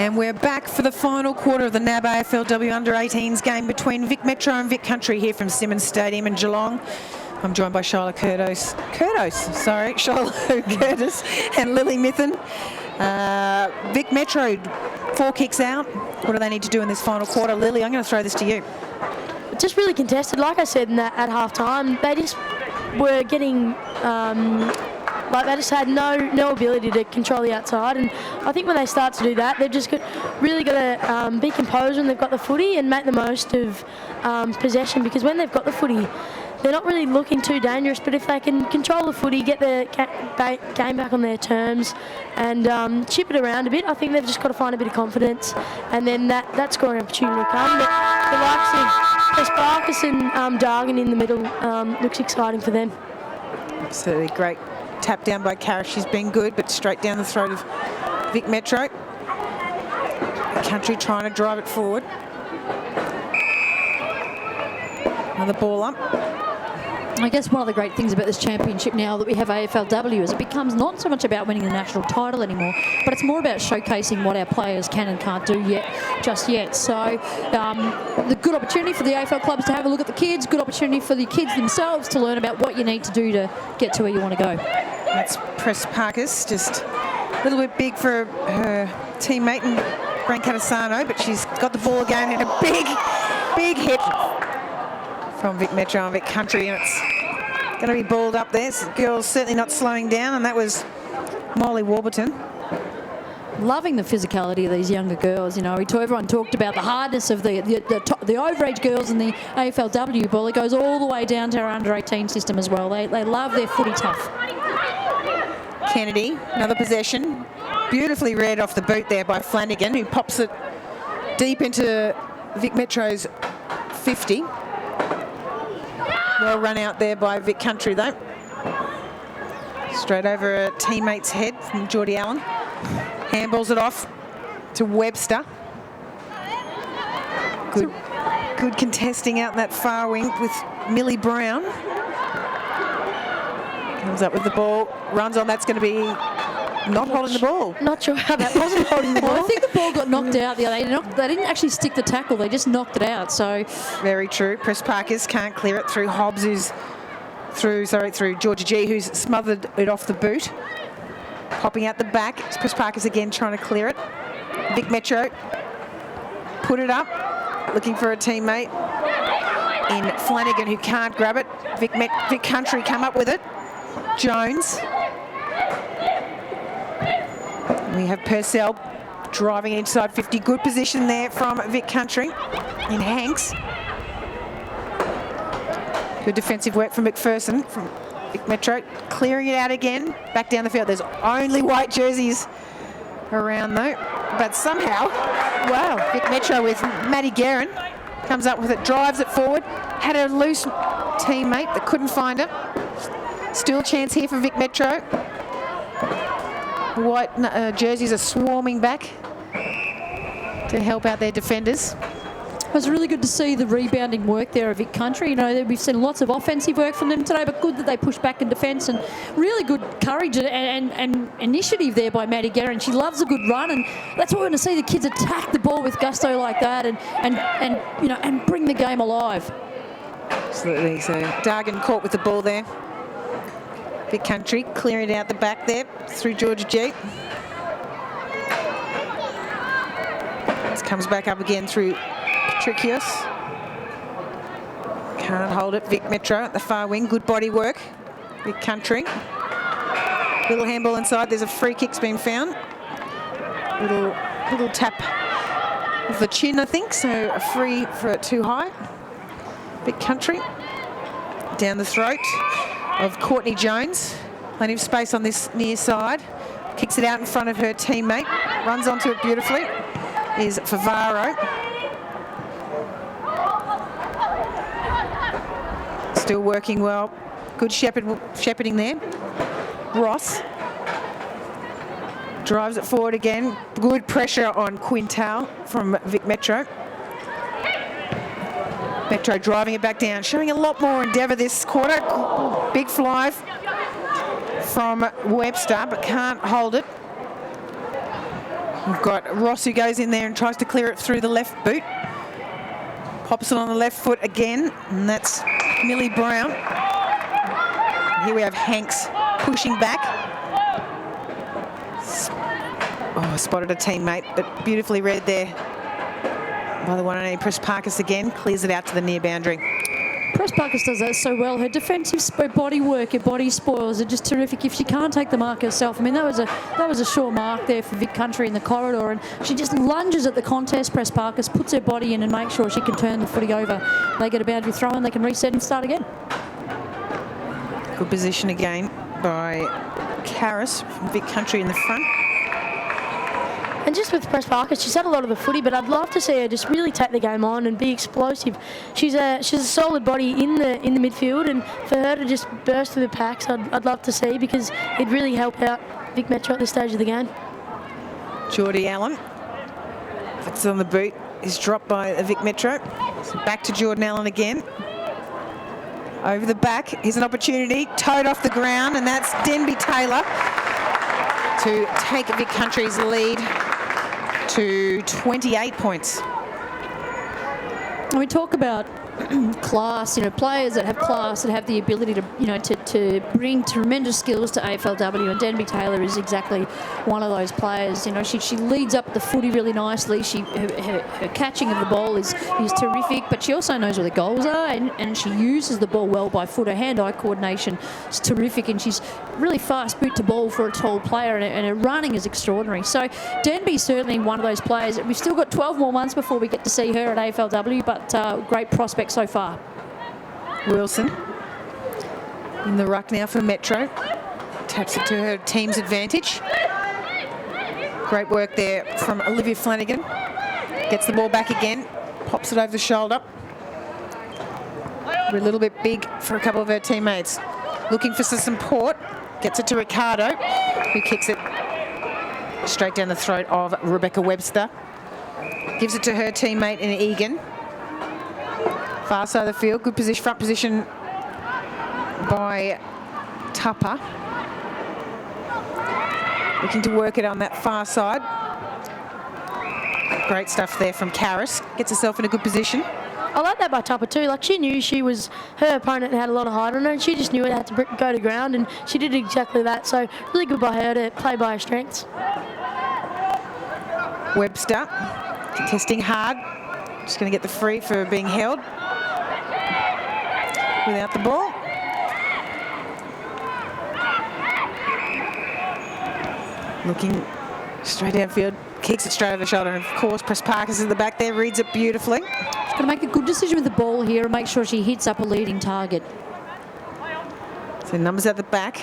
And we're back for the final quarter of the NAB AFLW Under-18s game between Vic Metro and Vic Country here from Simmons Stadium in Geelong. I'm joined by Shiloh Curtis and Lily Mithen. Vic Metro, 4 kicks out. What do they need to do in this final quarter? Lily, I'm going to throw this to you. Just really contested, like I said at half time. They just were getting, they just had no ability to control the outside. And I think when they start to do that, they've just really got to be composed when they've got the footy and make the most of possession, because when they've got the footy, they're not really looking too dangerous, but if they can control the footy, get the game back on their terms and chip it around a bit, I think they've just got to find a bit of confidence, and then that scoring opportunity will come. But the likes of Parkus and Dargan in the middle looks exciting for them. Absolutely great tap down by Kara. She's been good, but straight down the throat of Vic Metro. The Country trying to drive it forward. Another ball up. I guess one of the great things about this championship now that we have AFLW is it becomes not so much about winning the national title anymore, but it's more about showcasing what our players can and can't do just yet. So the good opportunity for the AFL clubs to have a look at the kids, good opportunity for the kids themselves to learn about what you need to do to get to where you want to go. That's Press Parkus, just a little bit big for her teammate and Grant Catasano, but she's got the ball again in a big hit from Vic Metro and Vic Country, and it's going to be balled up there. So the girls certainly not slowing down, and that was Molly Warburton. Loving the physicality of these younger girls. You know, everyone talked about the hardness of the overage girls in the AFLW ball. It goes all the way down to our under-18 system as well. They love their footy tough. Kennedy, another possession. Beautifully read off the boot there by Flanagan, who pops it deep into Vic Metro's 50. Well run out there by Vic Country though. Straight over a teammate's head from Geordie Allen. Handballs it off to Webster. Good contesting out in that far wing with Millie Brown. Comes up with the ball, runs on. That's going to be not holding the ball. Not sure how that wasn't holding the ball. Well, I think the ball got knocked out the other day. They didn't actually stick the tackle, they just knocked it out. So very true. Press Parkus can't clear it through Hobbs, who's through Georgia G, who's smothered it off the boot. Popping out the back. Press Parkus again trying to clear it. Vic Metro put it up, looking for a teammate in Flanagan, who can't grab it. Vic Country come up with it. Jones. We have Purcell driving inside 50. Good position there from Vic Country in Hanks. Good defensive work from McPherson from Vic Metro. Clearing it out again. Back down the field. There's only white jerseys around though. But somehow, wow, Vic Metro with Maddie Guerin comes up with it, drives it forward. Had a loose teammate that couldn't find it. Still a chance here for Vic Metro. White jerseys are swarming back to help out their defenders. It was really good to see the rebounding work there of Vic Country. You know, we've seen lots of offensive work from them today, but good that they pushed back in defence, and really good courage and initiative there by Maddie Guerin. She loves a good run, and that's what we're going to see, the kids attack the ball with gusto like that and bring the game alive. Absolutely. So Dargan caught with the ball there. Vic Country clearing it out the back there through Georgia G. This comes back up again through Patricios. Can't hold it. Vic Metro at the far wing. Good body work. Vic Country. Little handball inside. There's a free kick's been found. Little tap of the chin, I think. So a free for too high. Vic Country. Down the throat of Courtney Jones. Plenty of space on this near side. Kicks it out in front of her teammate. Runs onto it beautifully. Is Favaro. Still working well. Good shepherding there. Ross drives it forward again. Good pressure on Quintal from Vic Metro. Metro driving it back down, showing a lot more endeavour this quarter. Big fly from Webster, but can't hold it. We've got Ross who goes in there and tries to clear it through the left boot. Pops it on the left foot again, and that's Millie Brown. Here we have Hanks pushing back. Oh, spotted a teammate, but beautifully read there by the one and only Press Parkus again. Clears it out to the near boundary. Press Parkus does that so well. Her defensive body work, her body spoils are just terrific. If she can't take the mark herself, I mean, that was a sure mark there for Vic Country in the corridor, and she just lunges at the contest. Press Parkus puts her body in and makes sure she can turn the footy over. They get a boundary throw and they can reset and start again. Good position again by Karis from Vic Country in the front. And just with Press Parkus, she's had a lot of the footy, but I'd love to see her just really take the game on and be explosive. She's a solid body in the midfield, and for her to just burst through the packs, I'd love to see, because it'd really help out Vic Metro at this stage of the game. Geordie Allen. Flicks on the boot. Is dropped by Vic Metro. So back to Jordan Allen again. Over the back. Here's an opportunity. Towed off the ground, and that's Denby Taylor to take Vic Country's lead to 28 points. And we talk about class, players that have class, that have the ability to, to bring tremendous skills to AFLW, and Denby Taylor is exactly one of those players. She leads up the footy really nicely. Her catching of the ball is terrific, but she also knows where the goals are, and she uses the ball well by foot. Her hand-eye coordination is terrific, and she's really fast boot to ball for a tall player, and her running is extraordinary. So Denby's certainly one of those players. We've still got 12 more months before we get to see her at AFLW, but great prospect so far. Wilson in the ruck now for Metro. Taps it to her team's advantage. Great work there from Olivia Flanagan. Gets the ball back again. Pops it over the shoulder. We're a little bit big for a couple of her teammates. Looking for some support. Gets it to Ricardo, who kicks it straight down the throat of Rebecca Webster. Gives it to her teammate in Egan. Far side of the field, good position, front position by Tupper. Looking to work it on that far side. Great stuff there from Karis. Gets herself in a good position. I like that by Tupper too. Like, she knew her opponent had a lot of height on her, and she just knew it had to go to ground, and she did exactly that. So really good by her to play by her strengths. Webster contesting hard. Just going to get the free for being held without the ball. Looking straight downfield, kicks it straight over the shoulder, and of course Press Parkus in the back there, reads it beautifully. She's going to make a good decision with the ball here and make sure she hits up a leading target. So numbers at the back.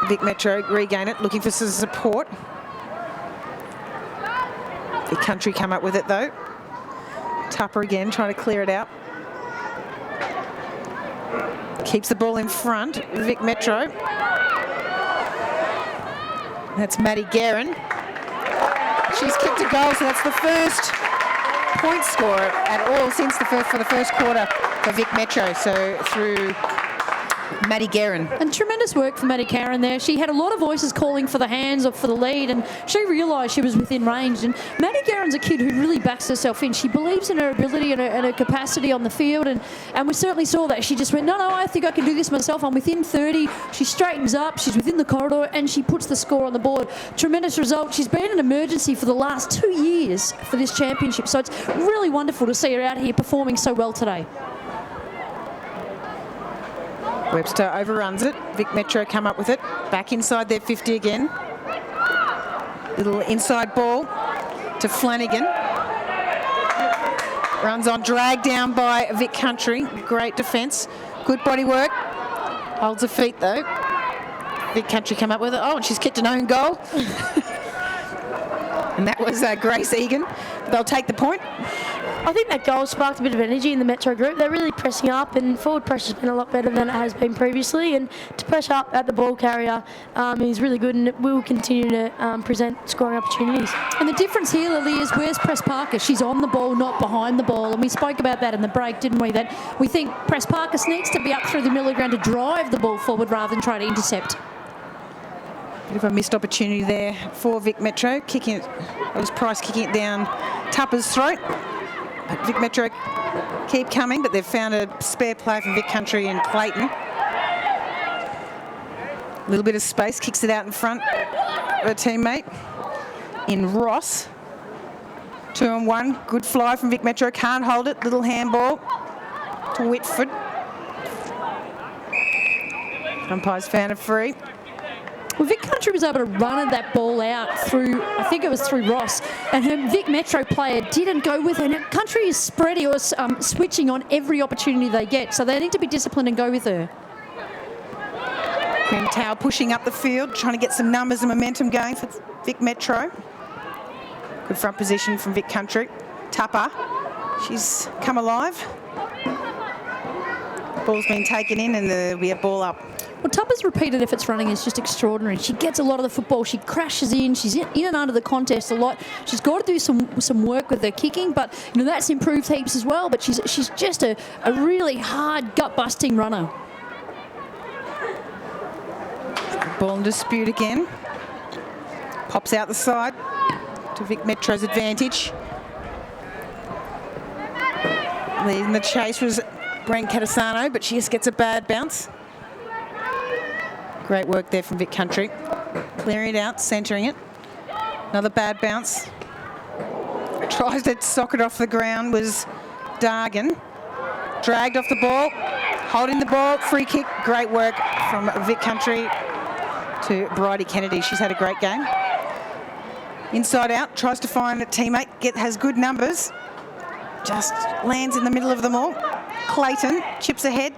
Vic Metro regain it, looking for some support. Vic Country come up with it though. Tupper again, trying to clear it out. Keeps the ball in front, Vic Metro. That's Maddie Guerin. She's kicked a goal, so that's the first point score at all since for the first quarter for Vic Metro. So through Maddie Guerin. And tremendous work for Maddie Guerin there. She had a lot of voices calling for the hands or for the lead, and she realised she was within range. And Maddie Guerin's a kid who really backs herself in. She believes in her ability and her capacity on the field, and we certainly saw that. She just went, no, I think I can do this myself. I'm within 30. She straightens up. She's within the corridor, and she puts the score on the board. Tremendous result. She's been an emergency for the last 2 years for this championship, so it's really wonderful to see her out here performing so well today. Webster overruns it. Vic Metro come up with it. Back inside their 50 again. Little inside ball to Flanagan. Runs on, dragged down by Vic Country. Great defence. Good body work. Holds her feet though. Vic Country come up with it. Oh, and she's kicked an own goal. And that was Grace Egan. They'll take the point. I think that goal sparked a bit of energy in the Metro group. They're really pressing up, and forward pressure's been a lot better than it has been previously. And to press up at the ball carrier is really good, and it will continue to present scoring opportunities. And the difference here, Lily, is where's Press Parkus? She's on the ball, not behind the ball. And we spoke about that in the break, didn't we? That we think Press Parkus needs to be up through the middle of the ground to drive the ball forward rather than try to intercept. Bit of a missed opportunity there for Vic Metro. Kicking it, it was Price kicking it down Tupper's throat. But Vic Metro keep coming, but they've found a spare play from Vic Country and Clayton. A little bit of space, kicks it out in front of a teammate in Ross. 2-on-1, good fly from Vic Metro, can't hold it. Little handball to Whitford. Umpires found a free. Well, Vic Country was able to run that ball out through, I think it was through Ross, and her Vic Metro player didn't go with her. Now, Country is spreading or switching on every opportunity they get, so they need to be disciplined and go with her. Quinn Tao pushing up the field, trying to get some numbers and momentum going for Vic Metro. Good front position from Vic Country. Tupper, she's come alive. Ball's been taken in and there'll be a ball up. Well, Tupper's repeated efforts running is just extraordinary. She gets a lot of the football. She crashes in. She's in and under the contest a lot. She's got to do some work with her kicking, but that's improved heaps as well. But she's just a really hard, gut-busting runner. Ball in dispute again. Pops out the side to Vic Metro's advantage. Leading the chase was Brent Catasano, but she just gets a bad bounce. Great work there from Vic Country. Clearing it out, centering it. Another bad bounce. Tries to sock it off the ground was Dargan. Dragged off the ball, holding the ball, free kick. Great work from Vic Country to Bridie Kennedy. She's had a great game. Inside out, tries to find a teammate, has good numbers. Just lands in the middle of them all. Clayton chips ahead,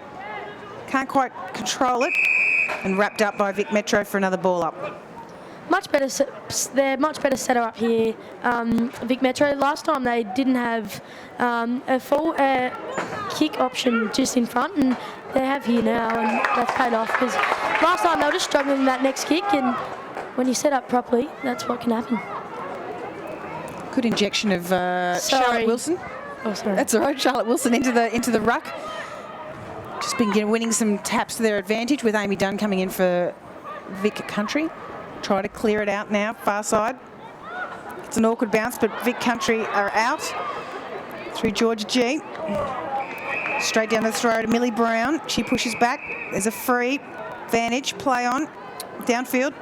can't quite control it. And wrapped up by Vic Metro for another ball up. They're much better set up here, Vic Metro. Last time they didn't have a full kick option just in front, and they have here now, and that's paid off because last time they were just struggling in that next kick, and when you set up properly, that's what can happen. Good injection of Charlotte Wilson. Oh, sorry. That's all right, Charlotte Wilson into the ruck. Just been winning some taps to their advantage with Amy Dunn coming in for Vic Country. Try to clear it out now, far side. It's an awkward bounce, but Vic Country are out. Through Georgia G. Straight down the throw to Millie Brown. She pushes back. There's a free. Vantage, play on. Downfield.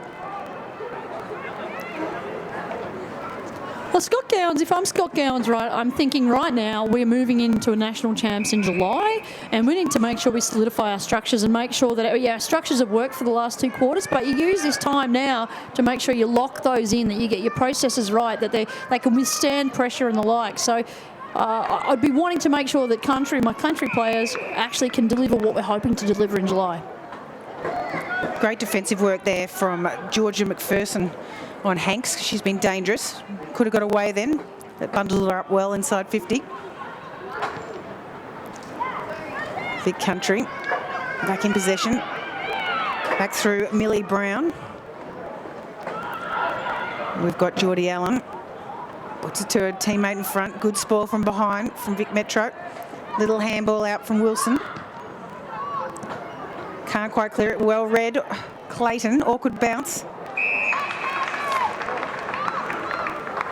Well, Scott Gowans, if I'm Scott Gowans, right, I'm thinking right now we're moving into a national champs in July, and we need to make sure we solidify our structures and make sure that, our structures have worked for the last 2 quarters, but you use this time now to make sure you lock those in, that you get your processes right, that they can withstand pressure and the like. So I'd be wanting to make sure that my country players actually can deliver what we're hoping to deliver in July. Great defensive work there from Georgia McPherson on Hanks. She's been dangerous. Could have got away then. That bundled her up well inside 50. Vic Country back in possession. Back through Millie Brown. We've got Geordie Allen. Puts it to her teammate in front. Good spoil from behind from Vic Metro. Little handball out from Wilson. Can't quite clear it. Well read. Clayton, awkward bounce.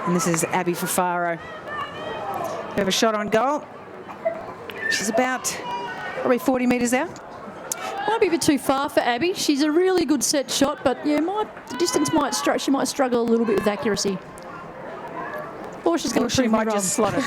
And this is Abby Fafaro. We have a shot on goal. She's about probably 40 metres out. Might be a bit too far for Abby. She's a really good set shot, but yeah, the distance she might struggle a little bit with accuracy. Or she's going to she might just slot it.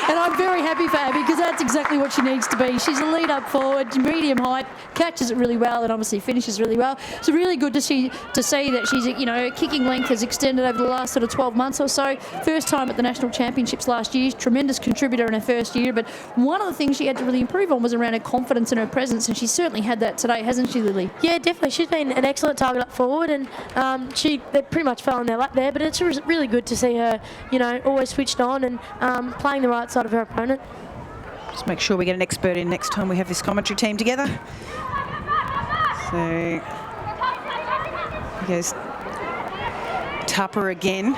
And I'm very happy for Abby because that's exactly what she needs to be. She's a lead up forward, medium height, catches it really well, and obviously finishes really well. It's really good to see that she's, her kicking length has extended over the last sort of 12 months or so. First time at the national championships last year, tremendous contributor in her first year. But one of the things she had to really improve on was around her confidence and her presence, and she certainly had that today, hasn't she, Lily? Yeah, definitely. She's been an excellent target up forward, and they pretty much fell in their lap there. But it's really good to see her, always switched on and playing the right side of her opponent. Just make sure we get an expert in next time we have this commentary team together. So, here's Tupper again.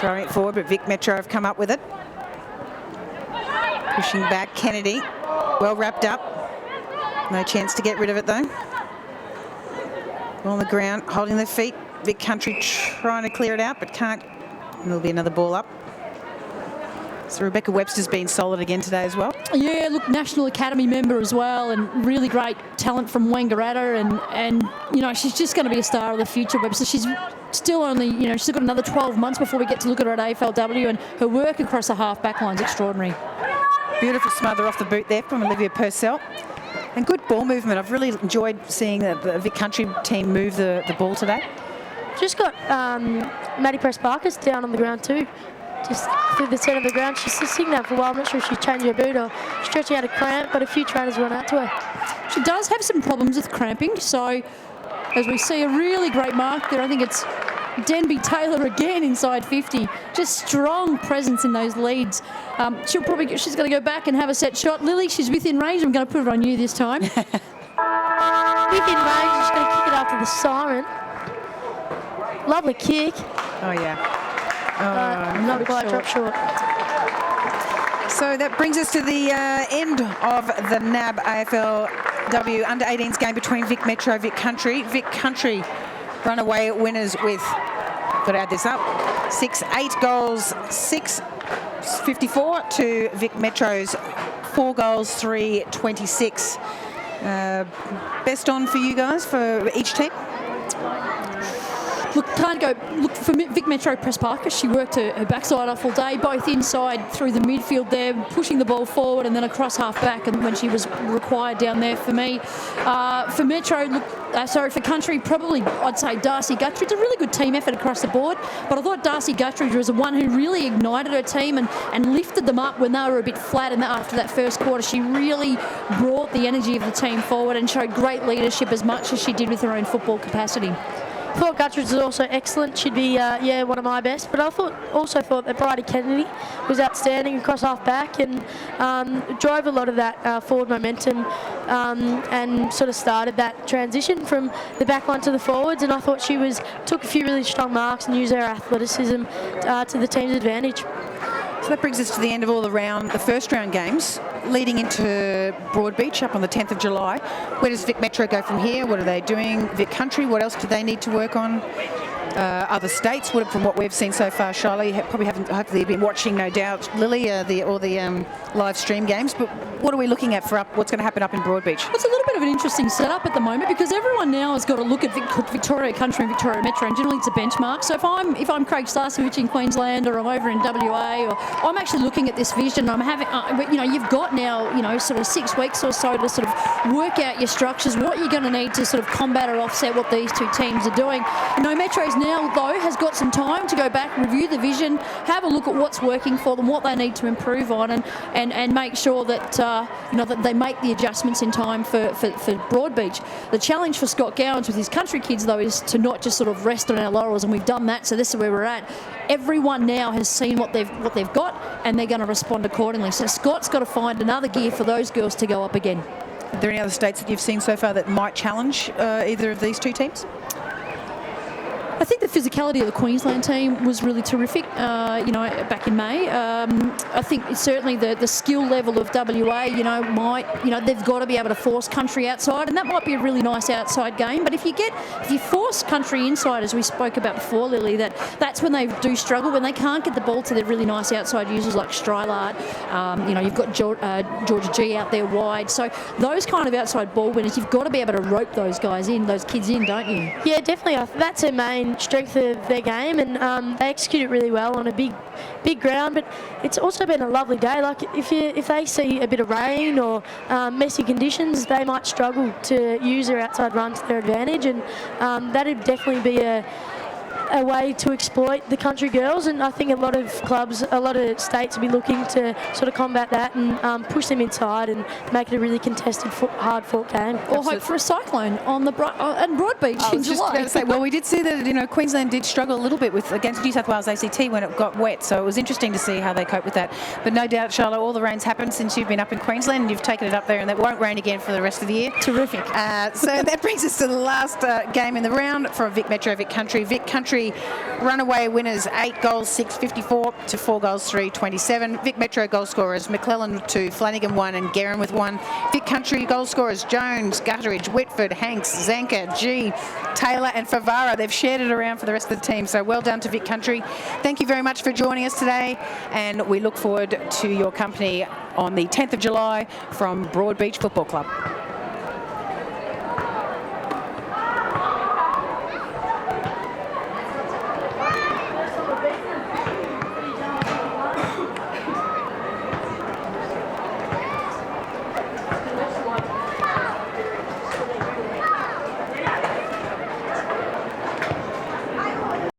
Throwing it forward, but Vic Metro have come up with it. Pushing back, Kennedy. Well wrapped up. No chance to get rid of it though. On the ground, holding their feet. Vic Country trying to clear it out, but can't. And there'll be another ball up. So Rebecca Webster's been solid again today as well. Yeah, look, National Academy member as well, and really great talent from Wangaratta, and you know, she's just going to be a star of the future, Webster. She's still only, you know, she's got another 12 months before we get to look at her at AFLW, and her work across the half-back line is extraordinary. Beautiful smother off the boot there from Olivia Purcell. And good ball movement. I've really enjoyed seeing the Vic Country team move the ball today. Just got Maddie Parkus down on the ground too. Just through the centre of the ground. She's just sitting there for a while. I'm not sure if she's changed her boot or stretching out a cramp, but a few trainers run out to her. She does have some problems with cramping, so as we see a really great mark there, I think it's Denby Taylor again inside 50. Just strong presence in those leads. She's going to go back and have a set shot. Lily, she's within range. I'm going to put it on you this time. Within range, she's going to kick it after the siren. Lovely kick. Oh, yeah. Not quite drop short. So that brings us to the end of the NAB AFLW Under-18s game between Vic Metro, Vic Country. Vic Country runaway winners with, got to add this up, 6-8 goals, 6-54 to Vic Metro's 4 goals, 3-26. Best on for you guys, for each team? Look, can't go. Look, for Vic Metro press Parkus, she worked her backside off all day, both inside through the midfield there, pushing the ball forward and then across half back, and when she was required down there for me. For Metro, for Country, probably I'd say Darcy Guttridge. A really good team effort across the board, but I thought Darcy Guttridge was the one who really ignited her team and lifted them up when they were a bit flat after that first quarter. She really brought the energy of the team forward and showed great leadership as much as she did with her own football capacity. I thought Guttridge was also excellent. She'd be, one of my best. But I also thought that Bridie Kennedy was outstanding across half back and drove a lot of that forward momentum and sort of started that transition from the back line to the forwards. And I thought she took a few really strong marks and used her athleticism to the team's advantage. So that brings us to the end of all the first round games, leading into Broadbeach up on the 10th of July. Where does Vic Metro go from here? What are they doing? Vic Country, what else do they need to work on? Other states, from what we've seen so far, Charlotte, you hopefully you've been watching, no doubt, Lily, all the live stream games, but what are we looking at for what's going to happen up in Broadbeach? It's a little bit of an interesting setup at the moment because everyone now has got to look at Victoria Country and Victoria Metro, and generally it's a benchmark. So if I'm Craig Starcevich in Queensland, or I'm over in WA, or I'm actually looking at this vision, I'm having, you've got now, sort of 6 weeks or so to sort of work out your structures, what you're going to need to sort of combat or offset what these two teams are doing. Metro's now, though, has got some time to go back, review the vision, have a look at what's working for them, what they need to improve on, and make sure that that they make the adjustments in time for Broadbeach. The challenge for Scott Gowans with his country kids, though, is to not just sort of rest on our laurels, and we've done that, so this is where we're at. Everyone now has seen what they've got, and they're going to respond accordingly. So Scott's got to find another gear for those girls to go up again. Are there any other states that you've seen so far that might challenge either of these two teams? I think the physicality of the Queensland team was really terrific, back in May. I think certainly the skill level of WA, they've got to be able to force Country outside, and that might be a really nice outside game. But if you force Country inside, as we spoke about before, Lily, that's when they do struggle, when they can't get the ball to their really nice outside users like Strylard. You've got Georgia G out there wide. So those kind of outside ball winners, you've got to be able to rope those kids in, don't you? Yeah, definitely. That's their main strength of their game, and they execute it really well on a big ground. But it's also been a lovely day. Like if they see a bit of rain or messy conditions, they might struggle to use their outside run to their advantage, and that'd definitely be a way to exploit the country girls. And I think a lot of clubs, a lot of states will be looking to sort of combat that and push them inside and make it a really contested, hard-fought game. Or hope for a cyclone on the Broadbeach in July. Just going to say, well, we did see that Queensland did struggle a little bit against New South Wales ACT when it got wet, so it was interesting to see how they cope with that. But no doubt, Charlotte, all the rain's happened since you've been up in Queensland, and you've taken it up there, and it won't rain again for the rest of the year. Terrific. So that brings us to the last game in the round for Vic Metro, Vic Country. Vic Country runaway winners, 8 goals, 6-54 to 4 goals, 3-27. Vic Metro goal scorers, McClellan 2, Flanagan 1, and Guerin with 1. Vic Country goal scorers Jones, Gutteridge, Whitford, Hanks, Zanker, G, Taylor and Favara. They've shared it around for the rest of the team, so well done to Vic Country. Thank you very much for joining us today, and we look forward to your company on the 10th of July from Broad Beach Football Club.